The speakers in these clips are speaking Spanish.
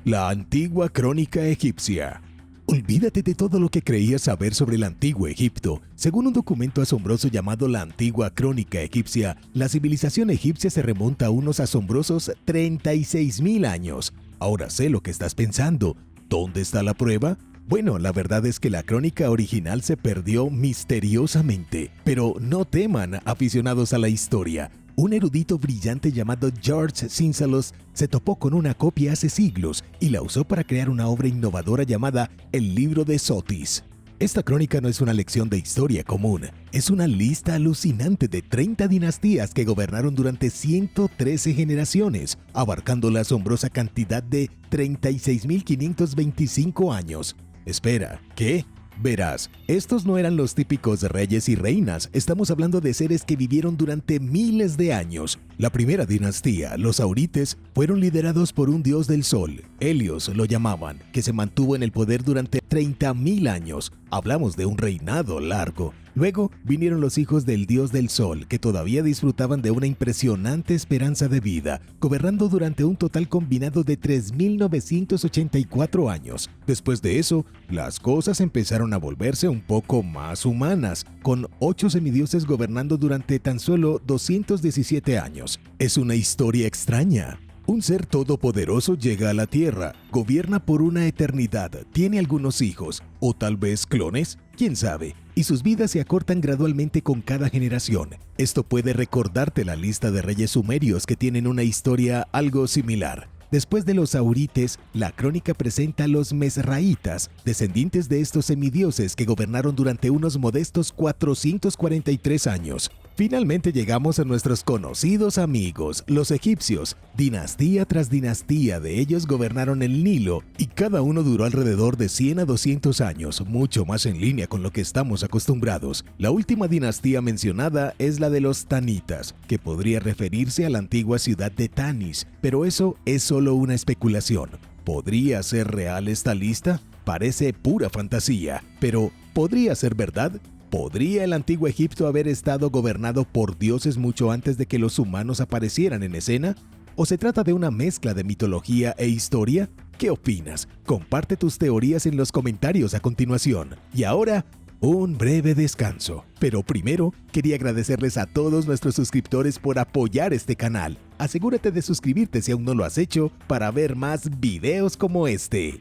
La antigua crónica egipcia. Olvídate de todo lo que creías saber sobre el antiguo Egipto. Según un documento asombroso llamado la Antigua Crónica Egipcia, la civilización egipcia se remonta a unos asombrosos 36.000 años. Ahora sé lo que estás pensando. ¿Dónde está la prueba? Bueno, la verdad es que la crónica original se perdió misteriosamente. Pero no teman, aficionados a la historia. Un erudito brillante llamado George Syncellus se topó con una copia hace siglos y la usó para crear una obra innovadora llamada El Libro de Sotis. Esta crónica no es una lección de historia común, es una lista alucinante de 30 dinastías que gobernaron durante 113 generaciones, abarcando la asombrosa cantidad de 36.525 años. Espera, ¿qué? Verás, estos no eran los típicos reyes y reinas, estamos hablando de seres que vivieron durante miles de años. La primera dinastía, los Aurites, fueron liderados por un dios del sol, Helios lo llamaban, que se mantuvo en el poder durante 30.000 años. Hablamos de un reinado largo. Luego vinieron los hijos del dios del sol, que todavía disfrutaban de una impresionante esperanza de vida, gobernando durante un total combinado de 3.984 años. Después de eso, las cosas empezaron a volverse un poco más humanas, con 8 semidioses gobernando durante tan solo 217 años. Es una historia extraña. Un ser todopoderoso llega a la Tierra, gobierna por una eternidad, tiene algunos hijos, o tal vez clones, quién sabe, y sus vidas se acortan gradualmente con cada generación. Esto puede recordarte la lista de reyes sumerios que tienen una historia algo similar. Después de los Aurites, la crónica presenta a los Mesraítas, descendientes de estos semidioses que gobernaron durante unos modestos 443 años. Finalmente llegamos a nuestros conocidos amigos, los egipcios. Dinastía tras dinastía de ellos gobernaron el Nilo y cada uno duró alrededor de 100 a 200 años, mucho más en línea con lo que estamos acostumbrados. La última dinastía mencionada es la de los Tanitas, que podría referirse a la antigua ciudad de Tanis, pero eso es solo una especulación. ¿Podría ser real esta lista? Parece pura fantasía, pero ¿podría ser verdad? ¿Podría el antiguo Egipto haber estado gobernado por dioses mucho antes de que los humanos aparecieran en escena? ¿O se trata de una mezcla de mitología e historia? ¿Qué opinas? Comparte tus teorías en los comentarios a continuación. Y ahora, un breve descanso. Pero primero, quería agradecerles a todos nuestros suscriptores por apoyar este canal. Asegúrate de suscribirte si aún no lo has hecho para ver más videos como este.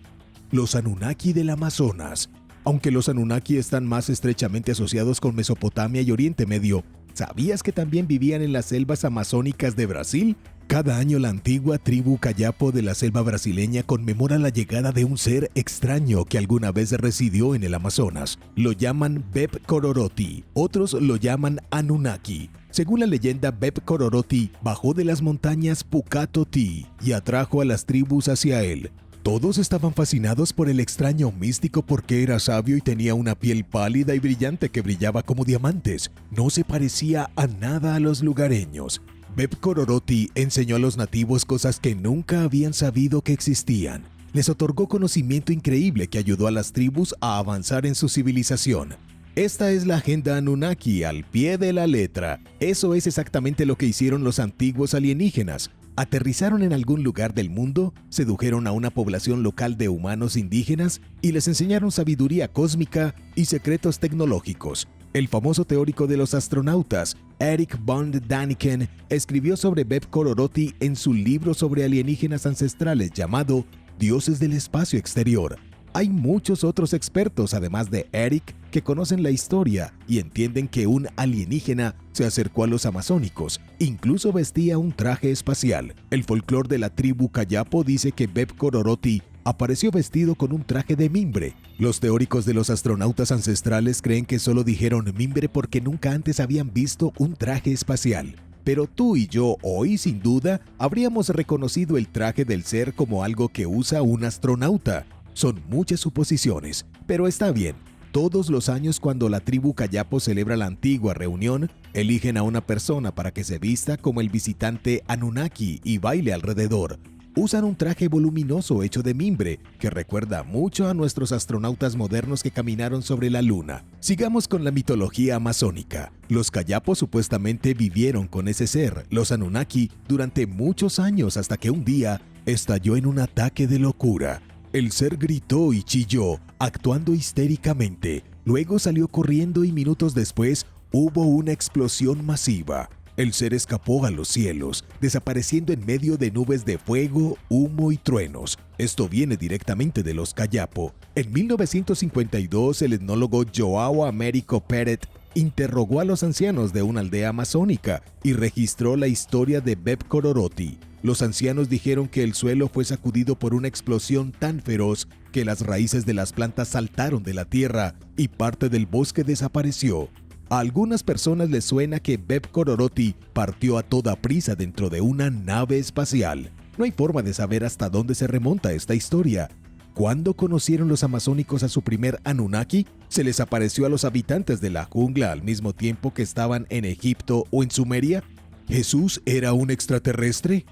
Los Anunnaki del Amazonas. Aunque los Anunnaki están más estrechamente asociados con Mesopotamia y Oriente Medio, ¿sabías que también vivían en las selvas amazónicas de Brasil? Cada año la antigua tribu Kayapo de la selva brasileña conmemora la llegada de un ser extraño que alguna vez residió en el Amazonas. Lo llaman Beb Kororoti, otros lo llaman Anunnaki. Según la leyenda, Beb Kororoti bajó de las montañas Pukatoti y atrajo a las tribus hacia él. Todos estaban fascinados por el extraño místico porque era sabio y tenía una piel pálida y brillante que brillaba como diamantes. No se parecía a nada a los lugareños. Beb Kororoti enseñó a los nativos cosas que nunca habían sabido que existían. Les otorgó conocimiento increíble que ayudó a las tribus a avanzar en su civilización. Esta es la agenda Anunnaki al pie de la letra. Eso es exactamente lo que hicieron los antiguos alienígenas. Aterrizaron en algún lugar del mundo, sedujeron a una población local de humanos indígenas y les enseñaron sabiduría cósmica y secretos tecnológicos. El famoso teórico de los astronautas, Erich von Däniken, escribió sobre Beb Kororoti en su libro sobre alienígenas ancestrales llamado Dioses del Espacio Exterior. Hay muchos otros expertos, además de Erich, que conocen la historia y entienden que un alienígena se acercó a los amazónicos, incluso vestía un traje espacial. El folclore de la tribu Kayapo dice que Beb Kororoti apareció vestido con un traje de mimbre. Los teóricos de los astronautas ancestrales creen que solo dijeron mimbre porque nunca antes habían visto un traje espacial. Pero tú y yo hoy, sin duda, habríamos reconocido el traje del ser como algo que usa un astronauta. Son muchas suposiciones, pero está bien. Todos los años cuando la tribu Kayapo celebra la antigua reunión, eligen a una persona para que se vista como el visitante Anunnaki y baile alrededor. Usan un traje voluminoso hecho de mimbre que recuerda mucho a nuestros astronautas modernos que caminaron sobre la luna. Sigamos con la mitología amazónica. Los Kayapos supuestamente vivieron con ese ser, los Anunnaki, durante muchos años hasta que un día estalló en un ataque de locura. El ser gritó y chilló, actuando histéricamente. Luego salió corriendo y minutos después hubo una explosión masiva. El ser escapó a los cielos, desapareciendo en medio de nubes de fuego, humo y truenos. Esto viene directamente de los Kayapo. En 1952, el etnólogo João Américo Peret interrogó a los ancianos de una aldea amazónica y registró la historia de Beb Kororoti. Los ancianos dijeron que el suelo fue sacudido por una explosión tan feroz que las raíces de las plantas saltaron de la tierra y parte del bosque desapareció. A algunas personas les suena que Beb Kororoti partió a toda prisa dentro de una nave espacial. No hay forma de saber hasta dónde se remonta esta historia. ¿Cuándo conocieron los amazónicos a su primer Anunnaki? ¿Se les apareció a los habitantes de la jungla al mismo tiempo que estaban en Egipto o en Sumeria? ¿Jesús era un extraterrestre?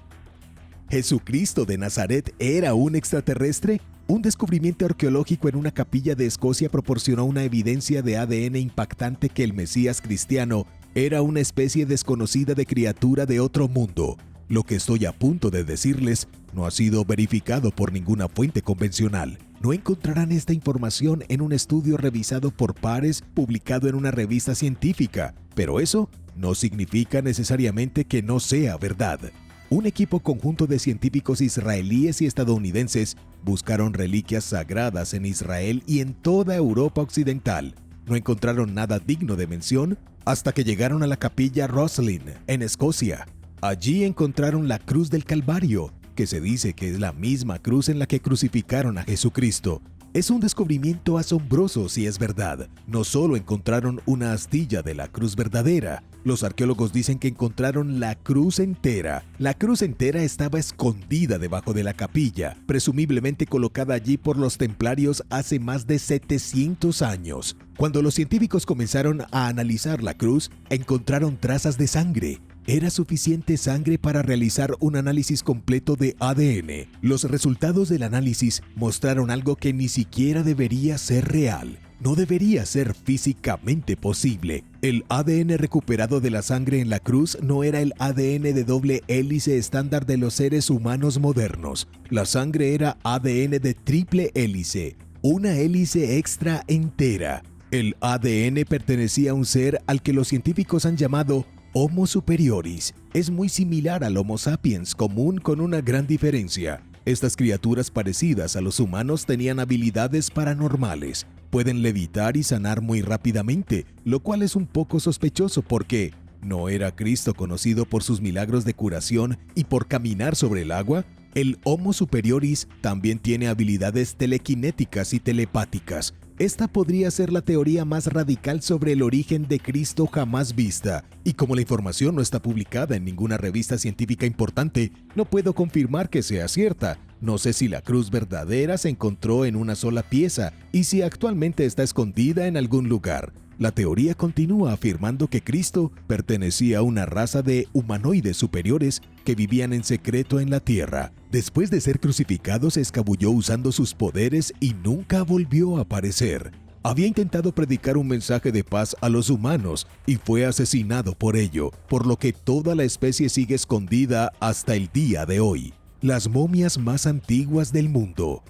¿Jesucristo de Nazaret era un extraterrestre? Un descubrimiento arqueológico en una capilla de Escocia proporcionó una evidencia de ADN impactante que el Mesías cristiano era una especie desconocida de criatura de otro mundo. Lo que estoy a punto de decirles no ha sido verificado por ninguna fuente convencional. No encontrarán esta información en un estudio revisado por pares publicado en una revista científica, pero eso no significa necesariamente que no sea verdad. Un equipo conjunto de científicos israelíes y estadounidenses buscaron reliquias sagradas en Israel y en toda Europa occidental. No encontraron nada digno de mención hasta que llegaron a la capilla Roslin, en Escocia. Allí encontraron la cruz del Calvario, que se dice que es la misma cruz en la que crucificaron a Jesucristo. Es un descubrimiento asombroso si es verdad. No solo encontraron una astilla de la cruz verdadera, los arqueólogos dicen que encontraron la cruz entera. La cruz entera estaba escondida debajo de la capilla, presumiblemente colocada allí por los templarios hace más de 700 años. Cuando los científicos comenzaron a analizar la cruz, encontraron trazas de sangre. Era suficiente sangre para realizar un análisis completo de ADN. Los resultados del análisis mostraron algo que ni siquiera debería ser real. No debería ser físicamente posible. El ADN recuperado de la sangre en la cruz no era el ADN de doble hélice estándar de los seres humanos modernos. La sangre era ADN de triple hélice, una hélice extra entera. El ADN pertenecía a un ser al que los científicos han llamado Homo superioris. Es muy similar al Homo sapiens común con una gran diferencia. Estas criaturas parecidas a los humanos tenían habilidades paranormales. Pueden levitar y sanar muy rápidamente, lo cual es un poco sospechoso porque ¿no era Cristo conocido por sus milagros de curación y por caminar sobre el agua? El Homo superioris también tiene habilidades telequinéticas y telepáticas. Esta podría ser la teoría más radical sobre el origen de Cristo jamás vista, y como la información no está publicada en ninguna revista científica importante, no puedo confirmar que sea cierta. No sé si la cruz verdadera se encontró en una sola pieza y si actualmente está escondida en algún lugar. La teoría continúa afirmando que Cristo pertenecía a una raza de humanoides superiores que vivían en secreto en la tierra. Después de ser crucificado, se escabulló usando sus poderes y nunca volvió a aparecer. Había intentado predicar un mensaje de paz a los humanos y fue asesinado por ello, por lo que toda la especie sigue escondida hasta el día de hoy. Las momias más antiguas del mundo.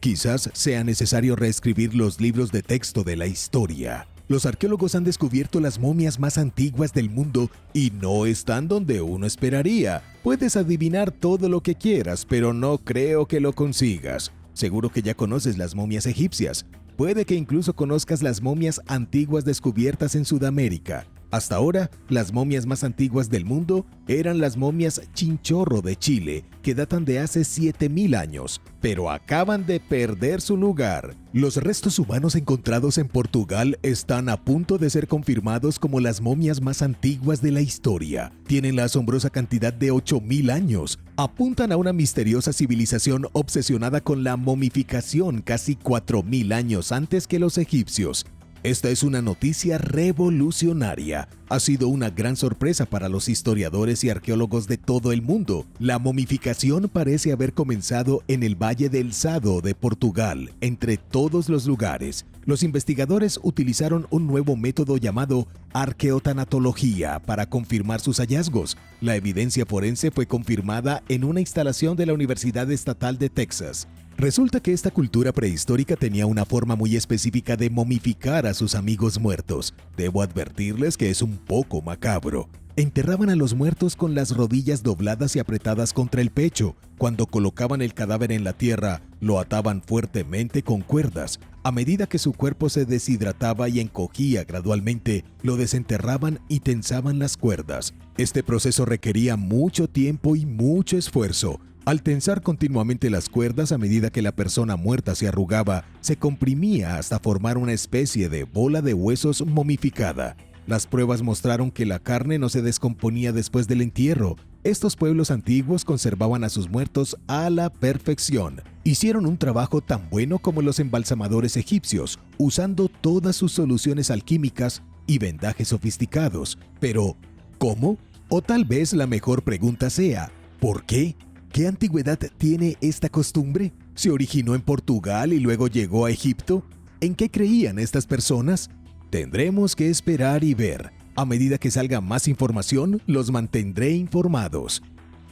Quizás sea necesario reescribir los libros de texto de la historia. Los arqueólogos han descubierto las momias más antiguas del mundo y no están donde uno esperaría. Puedes adivinar todo lo que quieras, pero no creo que lo consigas. Seguro que ya conoces las momias egipcias. Puede que incluso conozcas las momias antiguas descubiertas en Sudamérica. Hasta ahora, las momias más antiguas del mundo eran las momias Chinchorro de Chile, que datan de hace 7000 años, pero acaban de perder su lugar. Los restos humanos encontrados en Portugal están a punto de ser confirmados como las momias más antiguas de la historia. Tienen la asombrosa cantidad de 8000 años. Apuntan a una misteriosa civilización obsesionada con la momificación casi 4000 años antes que los egipcios. Esta es una noticia revolucionaria. Ha sido una gran sorpresa para los historiadores y arqueólogos de todo el mundo. La momificación parece haber comenzado en el Valle del Sado de Portugal, entre todos los lugares. Los investigadores utilizaron un nuevo método llamado arqueotanatología para confirmar sus hallazgos. La evidencia forense fue confirmada en una instalación de la Universidad Estatal de Texas. Resulta que esta cultura prehistórica tenía una forma muy específica de momificar a sus amigos muertos. Debo advertirles que es un poco macabro. Enterraban a los muertos con las rodillas dobladas y apretadas contra el pecho. Cuando colocaban el cadáver en la tierra, lo ataban fuertemente con cuerdas. A medida que su cuerpo se deshidrataba y encogía gradualmente, lo desenterraban y tensaban las cuerdas. Este proceso requería mucho tiempo y mucho esfuerzo. Al tensar continuamente las cuerdas a medida que la persona muerta se arrugaba, se comprimía hasta formar una especie de bola de huesos momificada. Las pruebas mostraron que la carne no se descomponía después del entierro. Estos pueblos antiguos conservaban a sus muertos a la perfección. Hicieron un trabajo tan bueno como los embalsamadores egipcios, usando todas sus soluciones alquímicas y vendajes sofisticados. Pero, ¿cómo? O tal vez la mejor pregunta sea, ¿por qué? ¿Qué antigüedad tiene esta costumbre? ¿Se originó en Portugal y luego llegó a Egipto? ¿En qué creían estas personas? Tendremos que esperar y ver. A medida que salga más información, los mantendré informados.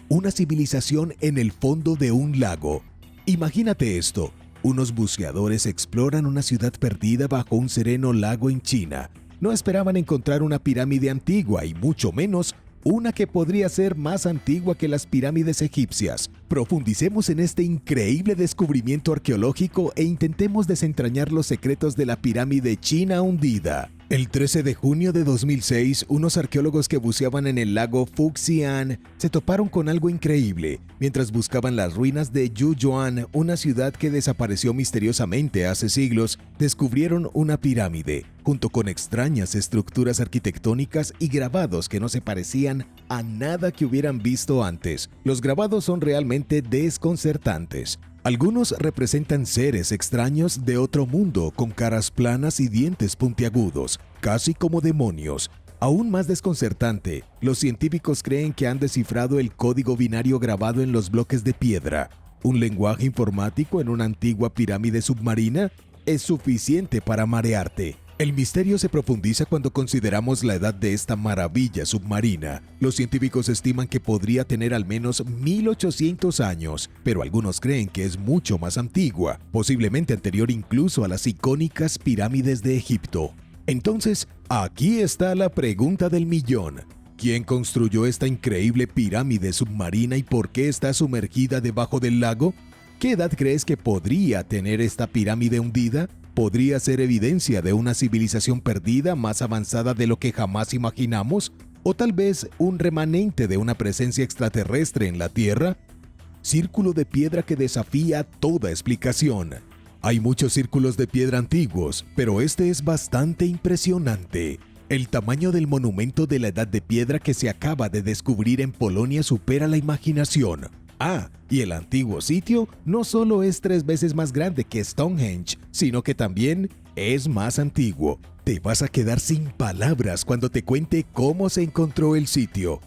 Una civilización en el fondo de un lago. Imagínate esto. Unos buceadores exploran una ciudad perdida bajo un sereno lago en China. No esperaban encontrar una pirámide antigua y mucho menos una que podría ser más antigua que las pirámides egipcias. Profundicemos en este increíble descubrimiento arqueológico e intentemos desentrañar los secretos de la pirámide china hundida. El 13 de junio de 2006, unos arqueólogos que buceaban en el lago Fuxian se toparon con algo increíble. Mientras buscaban las ruinas de Yuyuan, una ciudad que desapareció misteriosamente hace siglos, descubrieron una pirámide, junto con extrañas estructuras arquitectónicas y grabados que no se parecían a nada que hubieran visto antes. Los grabados son realmente desconcertantes. Algunos representan seres extraños de otro mundo con caras planas y dientes puntiagudos, casi como demonios. Aún más desconcertante, los científicos creen que han descifrado el código binario grabado en los bloques de piedra. ¿Un lenguaje informático en una antigua pirámide submarina? Es suficiente para marearte. El misterio se profundiza cuando consideramos la edad de esta maravilla submarina. Los científicos estiman que podría tener al menos 1800 años, pero algunos creen que es mucho más antigua, posiblemente anterior incluso a las icónicas pirámides de Egipto. Entonces, aquí está la pregunta del millón. ¿Quién construyó esta increíble pirámide submarina y por qué está sumergida debajo del lago? ¿Qué edad crees que podría tener esta pirámide hundida? ¿Podría ser evidencia de una civilización perdida más avanzada de lo que jamás imaginamos? ¿O tal vez un remanente de una presencia extraterrestre en la Tierra? Círculo de piedra que desafía toda explicación. Hay muchos círculos de piedra antiguos, pero este es bastante impresionante. El tamaño del monumento de la Edad de Piedra que se acaba de descubrir en Polonia supera la imaginación. Y el antiguo sitio no solo es 3 veces más grande que Stonehenge, sino que también es más antiguo. Te vas a quedar sin palabras cuando te cuente cómo se encontró el sitio.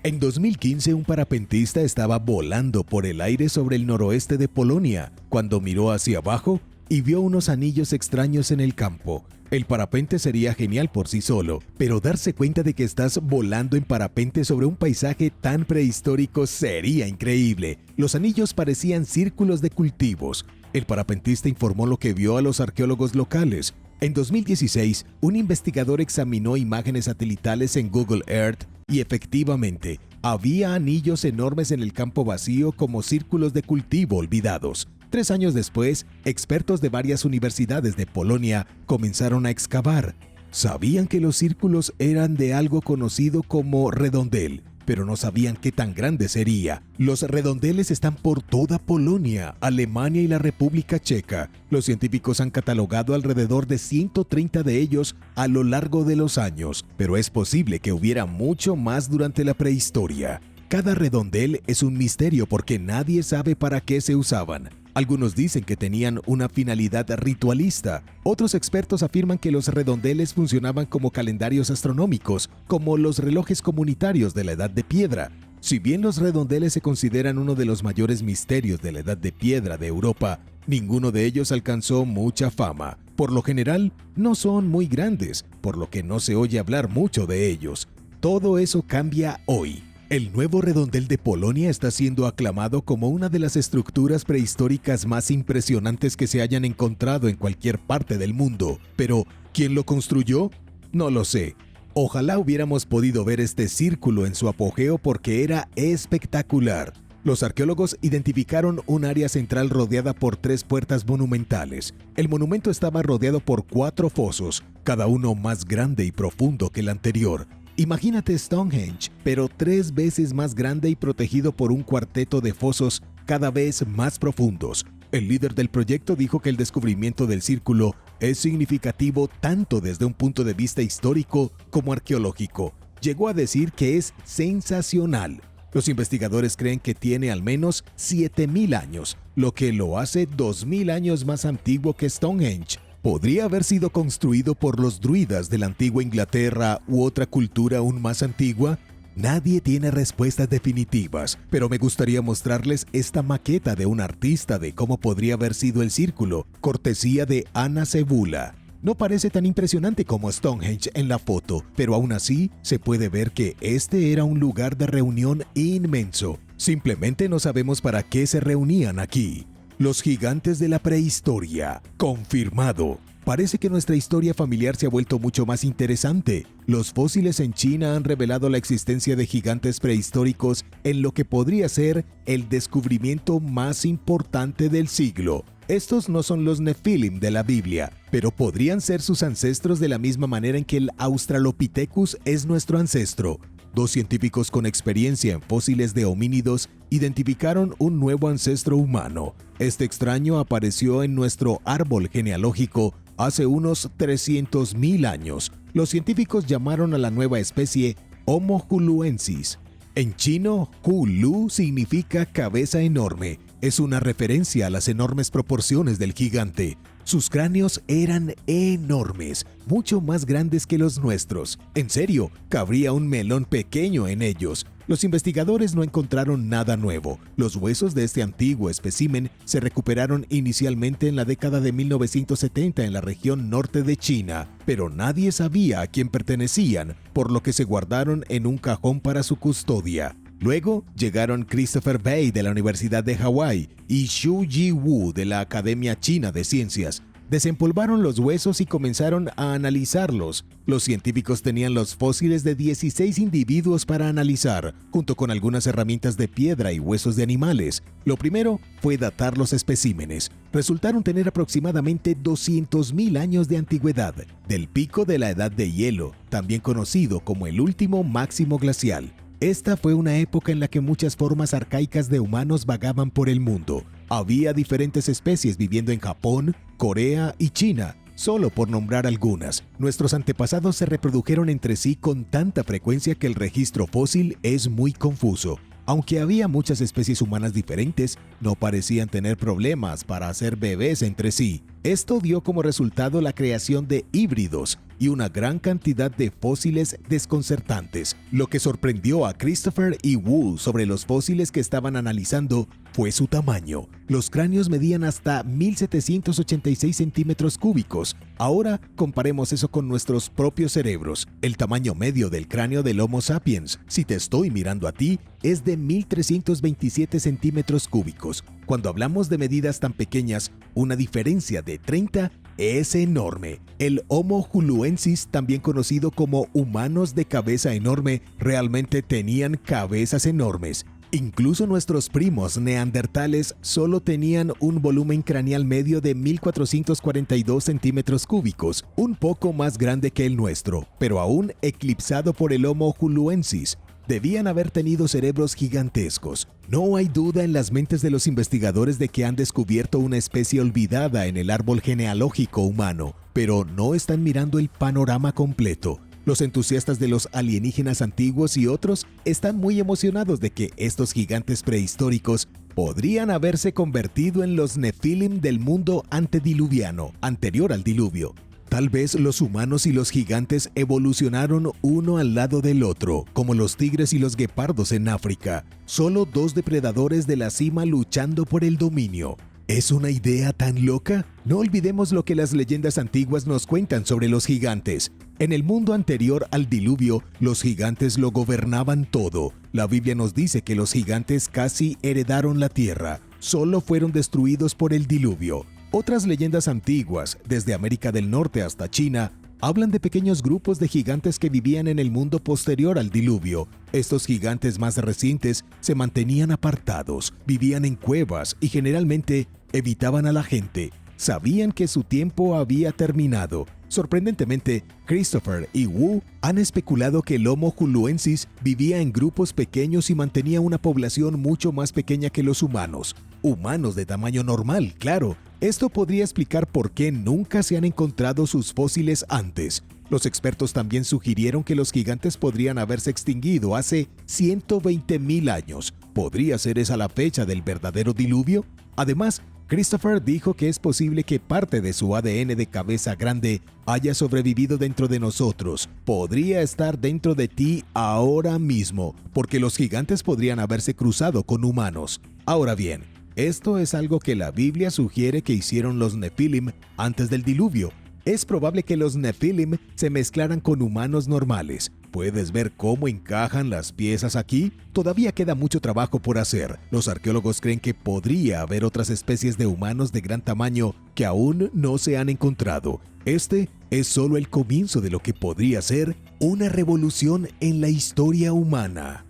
En 2015, un parapentista estaba volando por el aire sobre el noroeste de Polonia, cuando miró hacia abajo y vio unos anillos extraños en el campo. El parapente sería genial por sí solo, pero darse cuenta de que estás volando en parapente sobre un paisaje tan prehistórico sería increíble. Los anillos parecían círculos de cultivos. El parapentista informó lo que vio a los arqueólogos locales. En 2016, un investigador examinó imágenes satelitales en Google Earth y efectivamente, había anillos enormes en el campo vacío como círculos de cultivo olvidados. 3 años después, expertos de varias universidades de Polonia comenzaron a excavar. Sabían que los círculos eran de algo conocido como redondel, pero no sabían qué tan grande sería. Los redondeles están por toda Polonia, Alemania y la República Checa. Los científicos han catalogado alrededor de 130 de ellos a lo largo de los años, pero es posible que hubiera mucho más durante la prehistoria. Cada redondel es un misterio porque nadie sabe para qué se usaban. Algunos dicen que tenían una finalidad ritualista. Otros expertos afirman que los redondeles funcionaban como calendarios astronómicos, como los relojes comunitarios de la Edad de Piedra. Si bien los redondeles se consideran uno de los mayores misterios de la Edad de Piedra de Europa, ninguno de ellos alcanzó mucha fama. Por lo general, no son muy grandes, por lo que no se oye hablar mucho de ellos. Todo eso cambia hoy. El nuevo redondel de Polonia está siendo aclamado como una de las estructuras prehistóricas más impresionantes que se hayan encontrado en cualquier parte del mundo. Pero, ¿quién lo construyó? No lo sé. Ojalá hubiéramos podido ver este círculo en su apogeo porque era espectacular. Los arqueólogos identificaron un área central rodeada por 3 puertas monumentales. El monumento estaba rodeado por 4 fosos, cada uno más grande y profundo que el anterior. Imagínate Stonehenge, pero 3 veces más grande y protegido por un cuarteto de fosos cada vez más profundos. El líder del proyecto dijo que el descubrimiento del círculo es significativo tanto desde un punto de vista histórico como arqueológico. Llegó a decir que es sensacional. Los investigadores creen que tiene al menos 7.000 años, lo que lo hace 2.000 años más antiguo que Stonehenge. ¿Podría haber sido construido por los druidas de la antigua Inglaterra u otra cultura aún más antigua? Nadie tiene respuestas definitivas, pero me gustaría mostrarles esta maqueta de un artista de cómo podría haber sido el círculo, cortesía de Anna Cebula. No parece tan impresionante como Stonehenge en la foto, pero aún así se puede ver que este era un lugar de reunión inmenso. Simplemente no sabemos para qué se reunían aquí. Los gigantes de la prehistoria. Confirmado. Parece que nuestra historia familiar se ha vuelto mucho más interesante. Los fósiles en China han revelado la existencia de gigantes prehistóricos en lo que podría ser el descubrimiento más importante del siglo. Estos no son los Nephilim de la Biblia, pero podrían ser sus ancestros de la misma manera en que el Australopithecus es nuestro ancestro. 2 científicos con experiencia en fósiles de homínidos identificaron un nuevo ancestro humano. Este extraño apareció en nuestro árbol genealógico hace unos 300.000 años. Los científicos llamaron a la nueva especie Homo huluensis. En chino, Hulu significa cabeza enorme. Es una referencia a las enormes proporciones del gigante. Sus cráneos eran enormes, mucho más grandes que los nuestros. En serio, cabría un melón pequeño en ellos. Los investigadores no encontraron nada nuevo. Los huesos de este antiguo espécimen se recuperaron inicialmente en la década de 1970 en la región norte de China, pero nadie sabía a quién pertenecían, por lo que se guardaron en un cajón para su custodia. Luego llegaron Christopher Bay de la Universidad de Hawái y Xu Ji-Wu de la Academia China de Ciencias. Desempolvaron los huesos y comenzaron a analizarlos. Los científicos tenían los fósiles de 16 individuos para analizar, junto con algunas herramientas de piedra y huesos de animales. Lo primero fue datar los especímenes. Resultaron tener aproximadamente 200.000 años de antigüedad, del pico de la Edad de Hielo, también conocido como el último máximo glacial. Esta fue una época en la que muchas formas arcaicas de humanos vagaban por el mundo. Había diferentes especies viviendo en Japón, Corea y China, solo por nombrar algunas. Nuestros antepasados se reprodujeron entre sí con tanta frecuencia que el registro fósil es muy confuso. Aunque había muchas especies humanas diferentes, no parecían tener problemas para hacer bebés entre sí. Esto dio como resultado la creación de híbridos y una gran cantidad de fósiles desconcertantes. Lo que sorprendió a Christopher y Wu sobre los fósiles que estaban analizando fue su tamaño. Los cráneos medían hasta 1.786 centímetros cúbicos. Ahora comparemos eso con nuestros propios cerebros. El tamaño medio del cráneo del Homo sapiens, si te estoy mirando a ti, es de 1.327 centímetros cúbicos. Cuando hablamos de medidas tan pequeñas, una diferencia de 30 es enorme. El Homo huluensis, también conocido como humanos de cabeza enorme, realmente tenían cabezas enormes. Incluso nuestros primos neandertales solo tenían un volumen craneal medio de 1.442 centímetros cúbicos, un poco más grande que el nuestro, pero aún eclipsado por el Homo huluensis. Debían haber tenido cerebros gigantescos. No hay duda en las mentes de los investigadores de que han descubierto una especie olvidada en el árbol genealógico humano, pero no están mirando el panorama completo. Los entusiastas de los alienígenas antiguos y otros están muy emocionados de que estos gigantes prehistóricos podrían haberse convertido en los Nefilim del mundo antediluviano, anterior al diluvio. Tal vez los humanos y los gigantes evolucionaron uno al lado del otro, como los tigres y los guepardos en África, solo dos depredadores de la cima luchando por el dominio. ¿Es una idea tan loca? No olvidemos lo que las leyendas antiguas nos cuentan sobre los gigantes. En el mundo anterior al diluvio, los gigantes lo gobernaban todo. La Biblia nos dice que los gigantes casi heredaron la tierra, solo fueron destruidos por el diluvio. Otras leyendas antiguas, desde América del Norte hasta China, hablan de pequeños grupos de gigantes que vivían en el mundo posterior al diluvio. Estos gigantes más recientes se mantenían apartados, vivían en cuevas y generalmente evitaban a la gente. Sabían que su tiempo había terminado. Sorprendentemente, Christopher y Wu han especulado que el Homo huluensis vivía en grupos pequeños y mantenía una población mucho más pequeña que los humanos. Humanos de tamaño normal, claro. Esto podría explicar por qué nunca se han encontrado sus fósiles antes. Los expertos también sugirieron que los gigantes podrían haberse extinguido hace 120.000 años. ¿Podría ser esa la fecha del verdadero diluvio? Además, Christopher dijo que es posible que parte de su ADN de cabeza grande haya sobrevivido dentro de nosotros. Podría estar dentro de ti ahora mismo, porque los gigantes podrían haberse cruzado con humanos. Ahora bien, esto es algo que la Biblia sugiere que hicieron los Nefilim antes del diluvio. Es probable que los Nefilim se mezclaran con humanos normales. ¿Puedes ver cómo encajan las piezas aquí? Todavía queda mucho trabajo por hacer. Los arqueólogos creen que podría haber otras especies de humanos de gran tamaño que aún no se han encontrado. Este es solo el comienzo de lo que podría ser una revolución en la historia humana.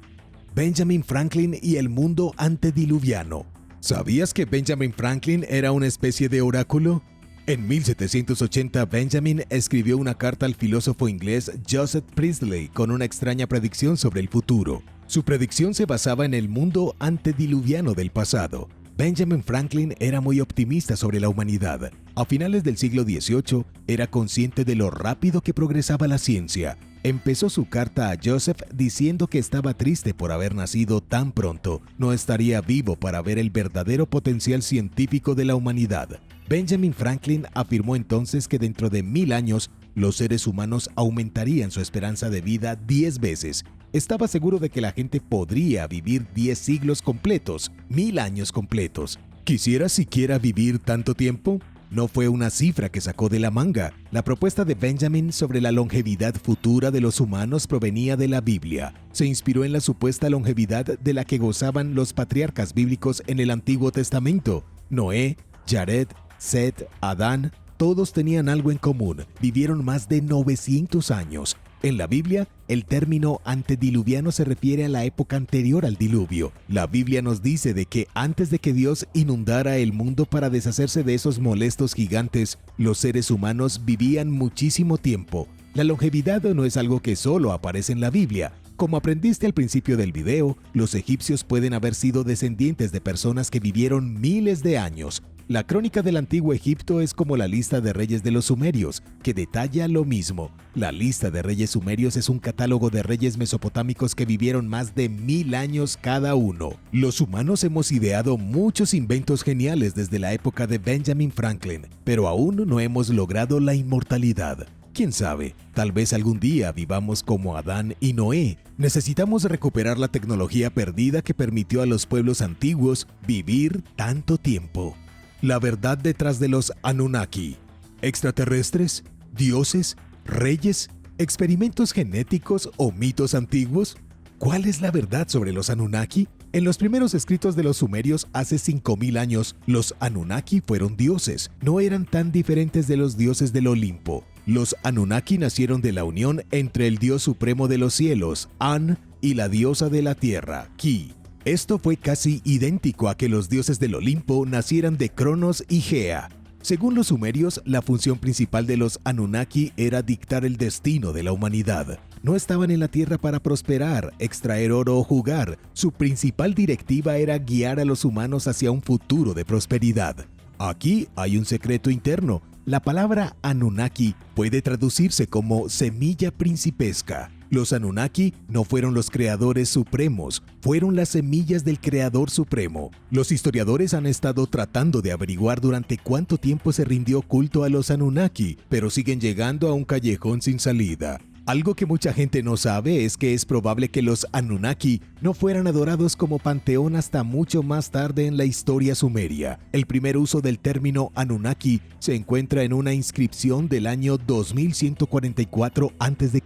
Benjamin Franklin y el mundo antediluviano. ¿Sabías que Benjamin Franklin era una especie de oráculo? En 1780, Benjamin escribió una carta al filósofo inglés Joseph Priestley con una extraña predicción sobre el futuro. Su predicción se basaba en el mundo antediluviano del pasado. Benjamin Franklin era muy optimista sobre la humanidad. A finales del siglo XVIII, era consciente de lo rápido que progresaba la ciencia. Empezó su carta a Joseph diciendo que estaba triste por haber nacido tan pronto. No estaría vivo para ver el verdadero potencial científico de la humanidad. Benjamin Franklin afirmó entonces que dentro de 1000 años, los seres humanos aumentarían su esperanza de vida 10 veces. Estaba seguro de que la gente podría vivir 10 siglos completos, 1000 años completos. ¿Quisiera siquiera vivir tanto tiempo? No fue una cifra que sacó de la manga. La propuesta de Benjamin sobre la longevidad futura de los humanos provenía de la Biblia. Se inspiró en la supuesta longevidad de la que gozaban los patriarcas bíblicos en el Antiguo Testamento. Noé, Jared, Set, Adán, todos tenían algo en común. Vivieron más de 900 años. En la Biblia, el término antediluviano se refiere a la época anterior al diluvio. La Biblia nos dice de que antes de que Dios inundara el mundo para deshacerse de esos molestos gigantes, los seres humanos vivían muchísimo tiempo. La longevidad no es algo que solo aparece en la Biblia. Como aprendiste al principio del video, los egipcios pueden haber sido descendientes de personas que vivieron miles de años. La crónica del antiguo Egipto es como la lista de reyes de los sumerios, que detalla lo mismo. La lista de reyes sumerios es un catálogo de reyes mesopotámicos que vivieron más de 1000 años cada uno. Los humanos hemos ideado muchos inventos geniales desde la época de Benjamin Franklin, pero aún no hemos logrado la inmortalidad. ¿Quién sabe? Tal vez algún día vivamos como Adán y Noé. Necesitamos recuperar la tecnología perdida que permitió a los pueblos antiguos vivir tanto tiempo. La verdad detrás de los Anunnaki. ¿Extraterrestres? ¿Dioses? ¿Reyes? ¿Experimentos genéticos o mitos antiguos? ¿Cuál es la verdad sobre los Anunnaki? En los primeros escritos de los sumerios hace 5000 años, los Anunnaki fueron dioses. No eran tan diferentes de los dioses del Olimpo. Los Anunnaki nacieron de la unión entre el dios supremo de los cielos, An, y la diosa de la tierra, Ki. Esto fue casi idéntico a que los dioses del Olimpo nacieran de Cronos y Gea. Según los sumerios, la función principal de los Anunnaki era dictar el destino de la humanidad. No estaban en la tierra para prosperar, extraer oro o jugar. Su principal directiva era guiar a los humanos hacia un futuro de prosperidad. Aquí hay un secreto interno. La palabra Anunnaki puede traducirse como semilla principesca. Los Anunnaki no fueron los creadores supremos, fueron las semillas del creador supremo. Los historiadores han estado tratando de averiguar durante cuánto tiempo se rindió culto a los Anunnaki, pero siguen llegando a un callejón sin salida. Algo que mucha gente no sabe es que es probable que los Anunnaki no fueran adorados como panteón hasta mucho más tarde en la historia sumeria. El primer uso del término Anunnaki se encuentra en una inscripción del año 2144 a.C.,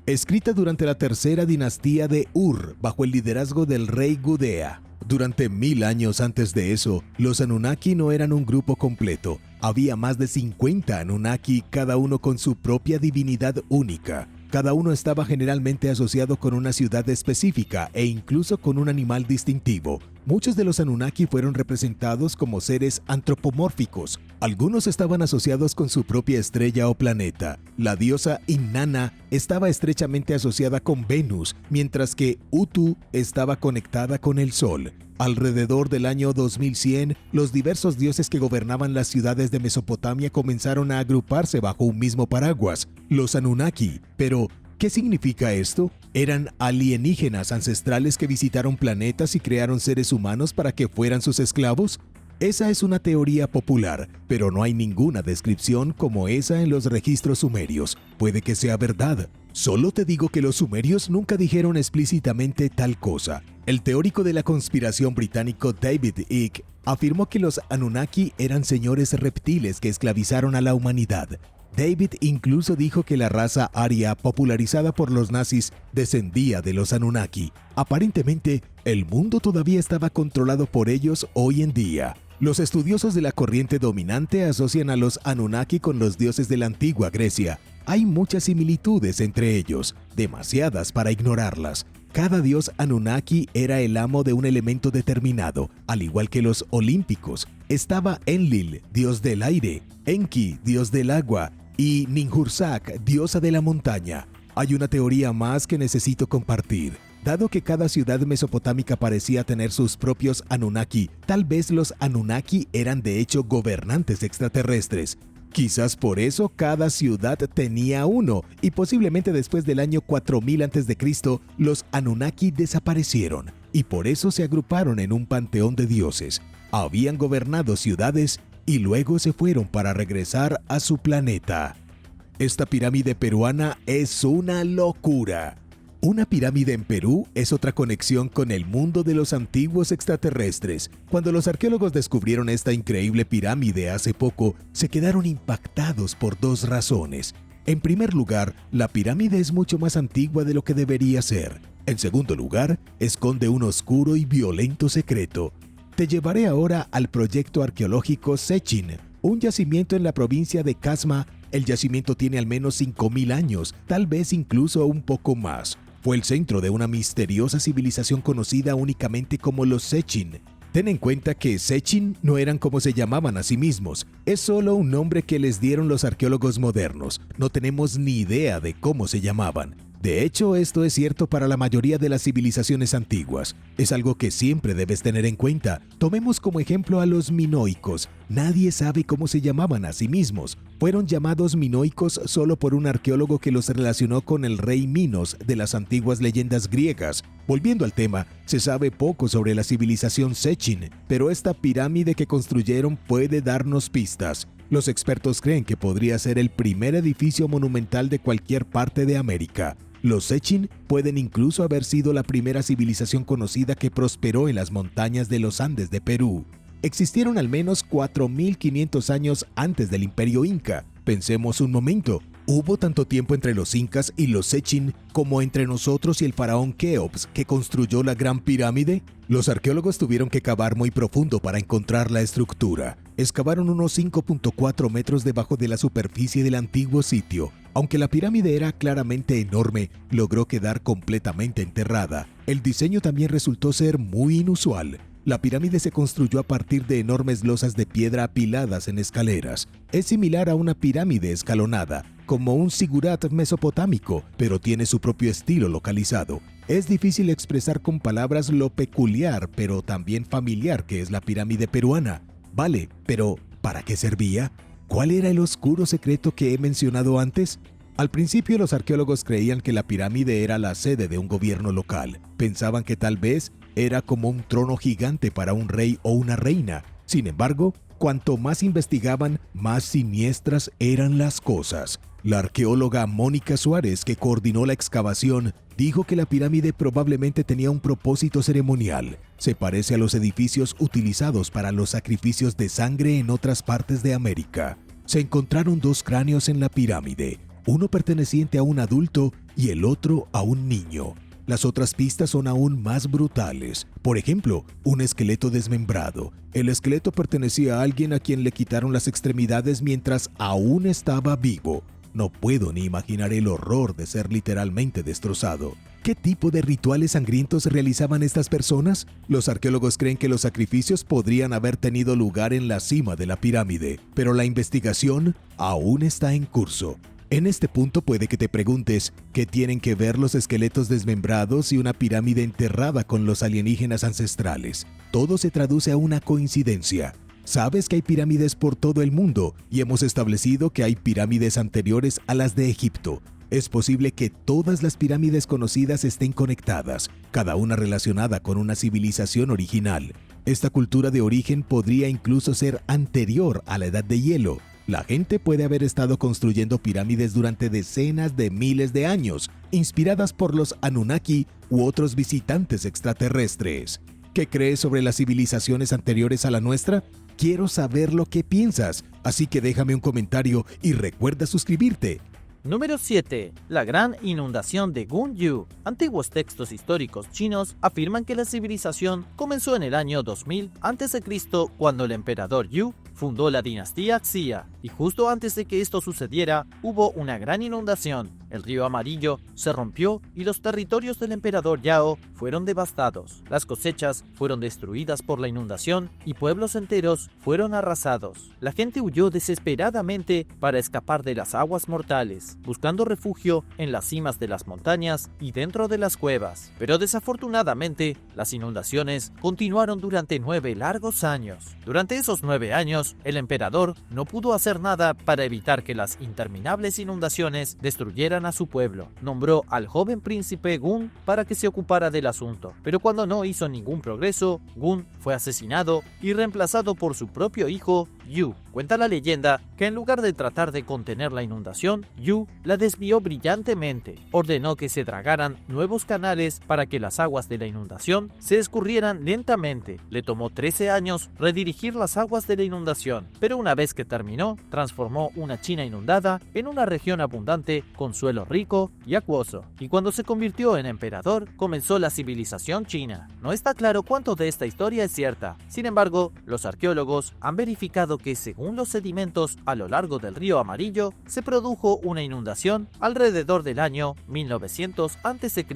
escrita durante la tercera dinastía de Ur, bajo el liderazgo del rey Gudea. Durante 1000 años antes de eso, los Anunnaki no eran un grupo completo. Había más de 50 Anunnaki, cada uno con su propia divinidad única. Cada uno estaba generalmente asociado con una ciudad específica e incluso con un animal distintivo. Muchos de los Anunnaki fueron representados como seres antropomórficos. Algunos estaban asociados con su propia estrella o planeta. La diosa Inanna estaba estrechamente asociada con Venus, mientras que Utu estaba conectada con el Sol. Alrededor del año 2100, los diversos dioses que gobernaban las ciudades de Mesopotamia comenzaron a agruparse bajo un mismo paraguas, los Anunnaki. Pero, ¿qué significa esto? ¿Eran alienígenas ancestrales que visitaron planetas y crearon seres humanos para que fueran sus esclavos? Esa es una teoría popular, pero no hay ninguna descripción como esa en los registros sumerios. Puede que sea verdad. Solo te digo que los sumerios nunca dijeron explícitamente tal cosa. El teórico de la conspiración británico David Icke afirmó que los Anunnaki eran señores reptiles que esclavizaron a la humanidad. David incluso dijo que la raza aria popularizada por los nazis descendía de los Anunnaki. Aparentemente, el mundo todavía estaba controlado por ellos hoy en día. Los estudiosos de la corriente dominante asocian a los Anunnaki con los dioses de la antigua Grecia. Hay muchas similitudes entre ellos, demasiadas para ignorarlas. Cada dios Anunnaki era el amo de un elemento determinado, al igual que los olímpicos. Estaba Enlil, dios del aire, Enki, dios del agua, y Ninhursag, diosa de la montaña. Hay una teoría más que necesito compartir. Dado que cada ciudad mesopotámica parecía tener sus propios Anunnaki, tal vez los Anunnaki eran de hecho gobernantes extraterrestres. Quizás por eso cada ciudad tenía uno, y posiblemente después del año 4000 a.C., los Anunnaki desaparecieron, y por eso se agruparon en un panteón de dioses. Habían gobernado ciudades y luego se fueron para regresar a su planeta. Esta pirámide peruana es una locura. Una pirámide en Perú es otra conexión con el mundo de los antiguos extraterrestres. Cuando los arqueólogos descubrieron esta increíble pirámide hace poco, se quedaron impactados por dos razones. En primer lugar, la pirámide es mucho más antigua de lo que debería ser. En segundo lugar, esconde un oscuro y violento secreto. Te llevaré ahora al proyecto arqueológico Sechin, un yacimiento en la provincia de Casma. El yacimiento tiene al menos 5000 años, tal vez incluso un poco más. Fue el centro de una misteriosa civilización conocida únicamente como los Sechin. Ten en cuenta que Sechin no eran como se llamaban a sí mismos, es solo un nombre que les dieron los arqueólogos modernos. No tenemos ni idea de cómo se llamaban. De hecho, esto es cierto para la mayoría de las civilizaciones antiguas. Es algo que siempre debes tener en cuenta. Tomemos como ejemplo a los minoicos. Nadie sabe cómo se llamaban a sí mismos. Fueron llamados minoicos solo por un arqueólogo que los relacionó con el rey Minos de las antiguas leyendas griegas. Volviendo al tema, se sabe poco sobre la civilización Sechin, pero esta pirámide que construyeron puede darnos pistas. Los expertos creen que podría ser el primer edificio monumental de cualquier parte de América. Los Sechin pueden incluso haber sido la primera civilización conocida que prosperó en las montañas de los Andes de Perú. Existieron al menos 4500 años antes del Imperio Inca. Pensemos un momento, ¿hubo tanto tiempo entre los incas y los Sechin como entre nosotros y el faraón Keops que construyó la Gran Pirámide? Los arqueólogos tuvieron que cavar muy profundo para encontrar la estructura. Excavaron unos 5.4 metros debajo de la superficie del antiguo sitio. Aunque la pirámide era claramente enorme, logró quedar completamente enterrada. El diseño también resultó ser muy inusual. La pirámide se construyó a partir de enormes losas de piedra apiladas en escaleras. Es similar a una pirámide escalonada, como un zigurat mesopotámico, pero tiene su propio estilo localizado. Es difícil expresar con palabras lo peculiar, pero también familiar que es la pirámide peruana. Vale, pero ¿para qué servía? ¿Cuál era el oscuro secreto que he mencionado antes? Al principio los arqueólogos creían que la pirámide era la sede de un gobierno local. Pensaban que tal vez era como un trono gigante para un rey o una reina. Sin embargo, cuanto más investigaban, más siniestras eran las cosas. La arqueóloga Mónica Suárez, que coordinó la excavación, dijo que la pirámide probablemente tenía un propósito ceremonial. Se parece a los edificios utilizados para los sacrificios de sangre en otras partes de América. Se encontraron 2 cráneos en la pirámide, uno perteneciente a un adulto y el otro a un niño. Las otras pistas son aún más brutales. Por ejemplo, un esqueleto desmembrado. El esqueleto pertenecía a alguien a quien le quitaron las extremidades mientras aún estaba vivo. No puedo ni imaginar el horror de ser literalmente destrozado. ¿Qué tipo de rituales sangrientos realizaban estas personas? Los arqueólogos creen que los sacrificios podrían haber tenido lugar en la cima de la pirámide, pero la investigación aún está en curso. En este punto puede que te preguntes, ¿qué tienen que ver los esqueletos desmembrados y una pirámide enterrada con los alienígenas ancestrales? Todo se traduce a una coincidencia. Sabes que hay pirámides por todo el mundo y hemos establecido que hay pirámides anteriores a las de Egipto. Es posible que todas las pirámides conocidas estén conectadas, cada una relacionada con una civilización original. Esta cultura de origen podría incluso ser anterior a la Edad de Hielo. La gente puede haber estado construyendo pirámides durante decenas de miles de años, inspiradas por los Anunnaki u otros visitantes extraterrestres. ¿Qué crees sobre las civilizaciones anteriores a la nuestra? Quiero saber lo que piensas, así que déjame un comentario y recuerda suscribirte. Número 7. La gran inundación de Gunyu. Antiguos textos históricos chinos afirman que la civilización comenzó en el año 2000 a.C. cuando el emperador Yu fundó la dinastía Xia, y justo antes de que esto sucediera, hubo una gran inundación. El río Amarillo se rompió y los territorios del emperador Yao fueron devastados. Las cosechas fueron destruidas por la inundación y pueblos enteros fueron arrasados. La gente huyó desesperadamente para escapar de las aguas mortales, buscando refugio en las cimas de las montañas y dentro de las cuevas. Pero desafortunadamente, las inundaciones continuaron durante 9 largos años. Durante esos 9 años, el emperador no pudo hacer nada para evitar que las interminables inundaciones destruyeran a su pueblo. Nombró al joven príncipe Gun para que se ocupara del asunto, pero cuando no hizo ningún progreso, Gun fue asesinado y reemplazado por su propio hijo, Yu. Cuenta la leyenda que en lugar de tratar de contener la inundación, Yu la desvió brillantemente. Ordenó que se dragaran nuevos canales para que las aguas de la inundación se escurrieran lentamente. Le tomó 13 años redirigir las aguas de la inundación, pero una vez que terminó, transformó una China inundada en una región abundante con suelo rico y acuoso. Y cuando se convirtió en emperador, comenzó la civilización china. No está claro cuánto de esta historia es cierta. Sin embargo, los arqueólogos han verificado que según los sedimentos a lo largo del río Amarillo, se produjo una inundación alrededor del año 1900 a.C.,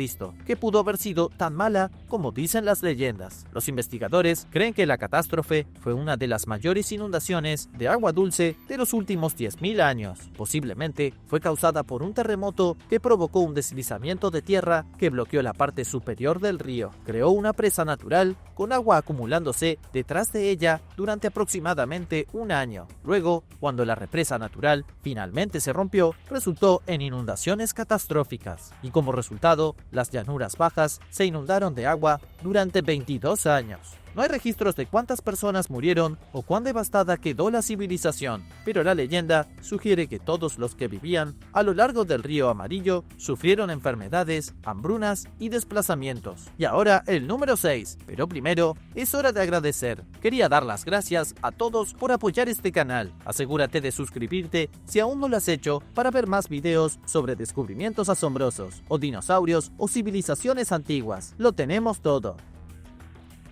que pudo haber sido tan mala como dicen las leyendas. Los investigadores creen que la catástrofe fue una de las mayores inundaciones de agua dulce de los últimos 10.000 años. Posiblemente fue causada por un terremoto que provocó un deslizamiento de tierra que bloqueó la parte superior del río. Creó una presa natural con agua acumulándose detrás de ella durante aproximadamente un año. Luego, cuando la represa natural finalmente se rompió, resultó en inundaciones catastróficas, y como resultado, las llanuras bajas se inundaron de agua durante 22 años. No hay registros de cuántas personas murieron o cuán devastada quedó la civilización, pero la leyenda sugiere que todos los que vivían a lo largo del río Amarillo sufrieron enfermedades, hambrunas y desplazamientos. Y ahora el número 6, pero primero es hora de agradecer. Quería dar las gracias a todos por apoyar este canal. Asegúrate de suscribirte si aún no lo has hecho para ver más videos sobre descubrimientos asombrosos, o dinosaurios o civilizaciones antiguas. Lo tenemos todo.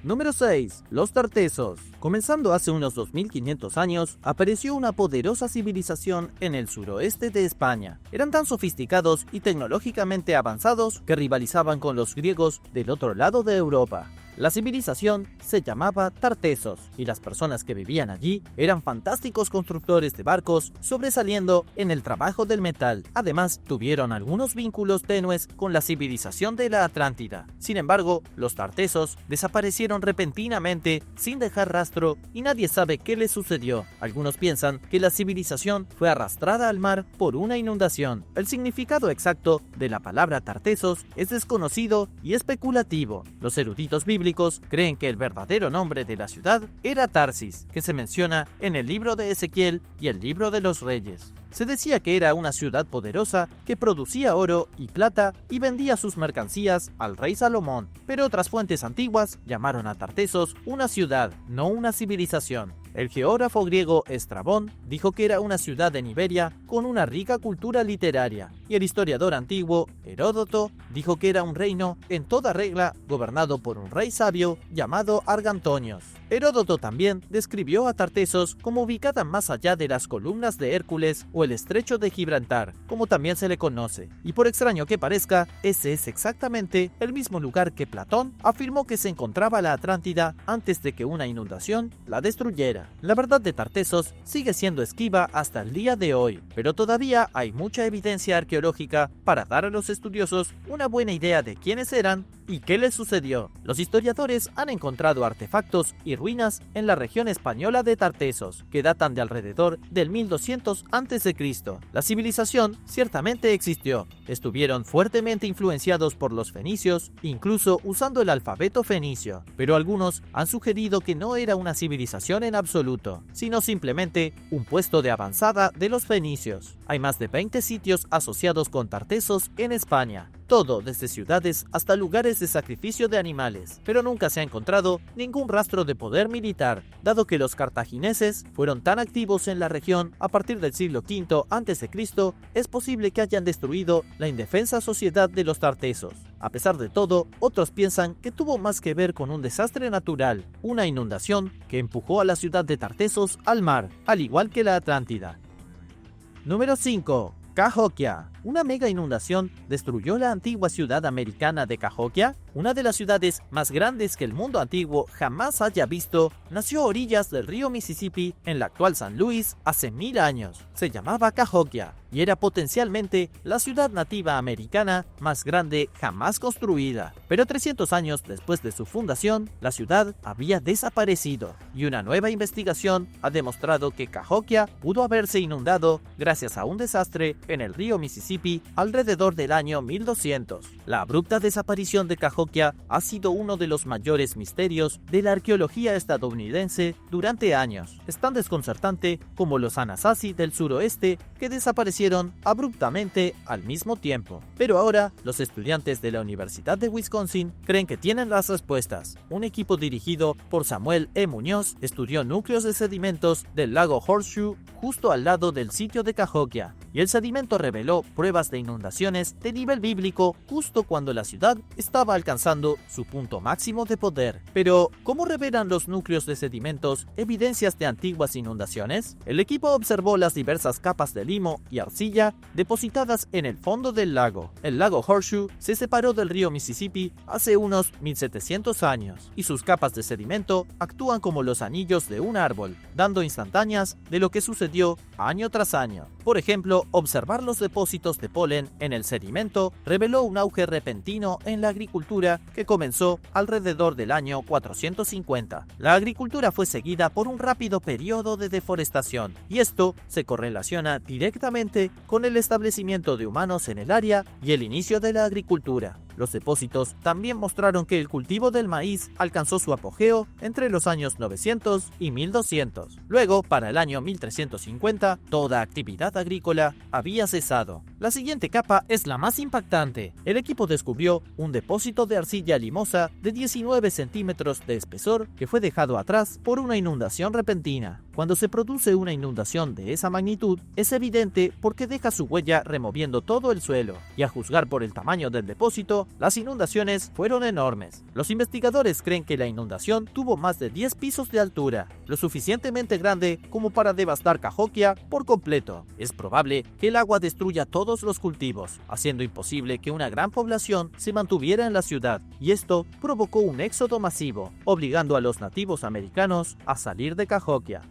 Número 6. Los Tartesos. Comenzando hace unos 2500 años, apareció una poderosa civilización en el suroeste de España. Eran tan sofisticados y tecnológicamente avanzados que rivalizaban con los griegos del otro lado de Europa. La civilización se llamaba Tartesos y las personas que vivían allí eran fantásticos constructores de barcos, sobresaliendo en el trabajo del metal. Además, tuvieron algunos vínculos tenues con la civilización de la Atlántida. Sin embargo, los Tartesos desaparecieron repentinamente sin dejar rastro y nadie sabe qué les sucedió. Algunos piensan que la civilización fue arrastrada al mar por una inundación. El significado exacto de la palabra Tartesos es desconocido y especulativo. Los eruditos bíblicos creen que el verdadero nombre de la ciudad era Tarsis, que se menciona en el libro de Ezequiel y el libro de los Reyes. Se decía que era una ciudad poderosa que producía oro y plata y vendía sus mercancías al rey Salomón, pero otras fuentes antiguas llamaron a Tartesos una ciudad, no una civilización. El geógrafo griego Estrabón dijo que era una ciudad en Iberia con una rica cultura literaria, y el historiador antiguo Heródoto dijo que era un reino en toda regla gobernado por un rey sabio llamado Argantonios. Heródoto también describió a Tartesos como ubicada más allá de las columnas de Hércules o el estrecho de Gibraltar, como también se le conoce, y por extraño que parezca, ese es exactamente el mismo lugar que Platón afirmó que se encontraba la Atlántida antes de que una inundación la destruyera. La verdad de Tartesos sigue siendo esquiva hasta el día de hoy, pero todavía hay mucha evidencia arqueológica para dar a los estudiosos una buena idea de quiénes eran y qué les sucedió. Los historiadores han encontrado artefactos y ruinas en la región española de Tartesos, que datan de alrededor del 1200 a.C. La civilización ciertamente existió. Estuvieron fuertemente influenciados por los fenicios, incluso usando el alfabeto fenicio, pero algunos han sugerido que no era una civilización en absoluto, sino simplemente un puesto de avanzada de los fenicios. Hay más de 20 sitios asociados con Tartesos en España, todo desde ciudades hasta lugares de sacrificio de animales, pero nunca se ha encontrado ningún rastro de poder militar, dado que los cartagineses fueron tan activos en la región a partir del siglo V a.C., es posible que hayan destruido la indefensa sociedad de los Tartesos. A pesar de todo, otros piensan que tuvo más que ver con un desastre natural, una inundación que empujó a la ciudad de Tartesos al mar, al igual que la Atlántida. Número 5. Cahokia. Una mega inundación destruyó la antigua ciudad americana de Cahokia, una de las ciudades más grandes que el mundo antiguo jamás haya visto. Nació a orillas del río Mississippi en la actual San Luis hace 1000 años. Se llamaba Cahokia y era potencialmente la ciudad nativa americana más grande jamás construida. Pero 300 años después de su fundación, la ciudad había desaparecido y una nueva investigación ha demostrado que Cahokia pudo haberse inundado gracias a un desastre en el río Mississippi alrededor del año 1200. La abrupta desaparición de Cahokia ha sido uno de los mayores misterios de la arqueología estadounidense durante años. Es tan desconcertante como los Anasazi del suroeste que desaparecieron abruptamente al mismo tiempo. Pero ahora, los estudiantes de la Universidad de Wisconsin creen que tienen las respuestas. Un equipo dirigido por Samuel E. Muñoz estudió núcleos de sedimentos del lago Horseshoe justo al lado del sitio de Cahokia, y el sedimento reveló pruebas de inundaciones de nivel bíblico justo cuando la ciudad estaba alcanzando su punto máximo de poder. Pero, ¿cómo revelan los núcleos de sedimentos evidencias de antiguas inundaciones? El equipo observó las diversas capas de limo y arcilla depositadas en el fondo del lago. El lago Horseshoe se separó del río Mississippi hace unos 1700 años, y sus capas de sedimento actúan como los anillos de un árbol, dando instantáneas de lo que sucedió año tras año. Por ejemplo, observar los depósitos de polen en el sedimento reveló un auge repentino en la agricultura que comenzó alrededor del año 450. La agricultura fue seguida por un rápido periodo de deforestación, y esto se correlaciona directamente con el establecimiento de humanos en el área y el inicio de la agricultura. Los depósitos también mostraron que el cultivo del maíz alcanzó su apogeo entre los años 900 y 1200. Luego, para el año 1350, toda actividad agrícola había cesado. La siguiente capa es la más impactante. El equipo descubrió un depósito de arcilla limosa de 19 centímetros de espesor que fue dejado atrás por una inundación repentina. Cuando se produce una inundación de esa magnitud, es evidente porque deja su huella removiendo todo el suelo, y a juzgar por el tamaño del depósito, embargo, las inundaciones fueron enormes. Los investigadores creen que la inundación tuvo más de 10 pisos de altura, lo suficientemente grande como para devastar Cahokia por completo. Es probable que el agua destruya todos los cultivos, haciendo imposible que una gran población se mantuviera en la ciudad, y esto provocó un éxodo masivo, obligando a los nativos americanos a salir de Cahokia.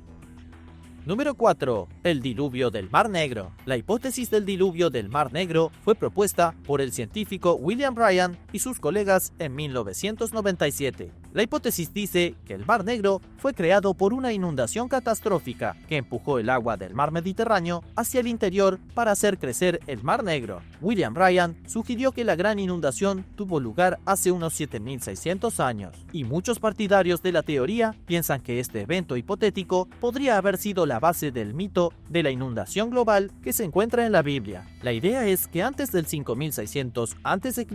Número 4. El diluvio del Mar Negro. La hipótesis del diluvio del Mar Negro fue propuesta por el científico William Bryan y sus colegas en 1997. La hipótesis dice que el Mar Negro fue creado por una inundación catastrófica que empujó el agua del mar Mediterráneo hacia el interior para hacer crecer el Mar Negro. William Bryan sugirió que la gran inundación tuvo lugar hace unos 7600 años, y muchos partidarios de la teoría piensan que este evento hipotético podría haber sido la base del mito de la inundación global que se encuentra en la Biblia. La idea es que antes del 5600 a.C.,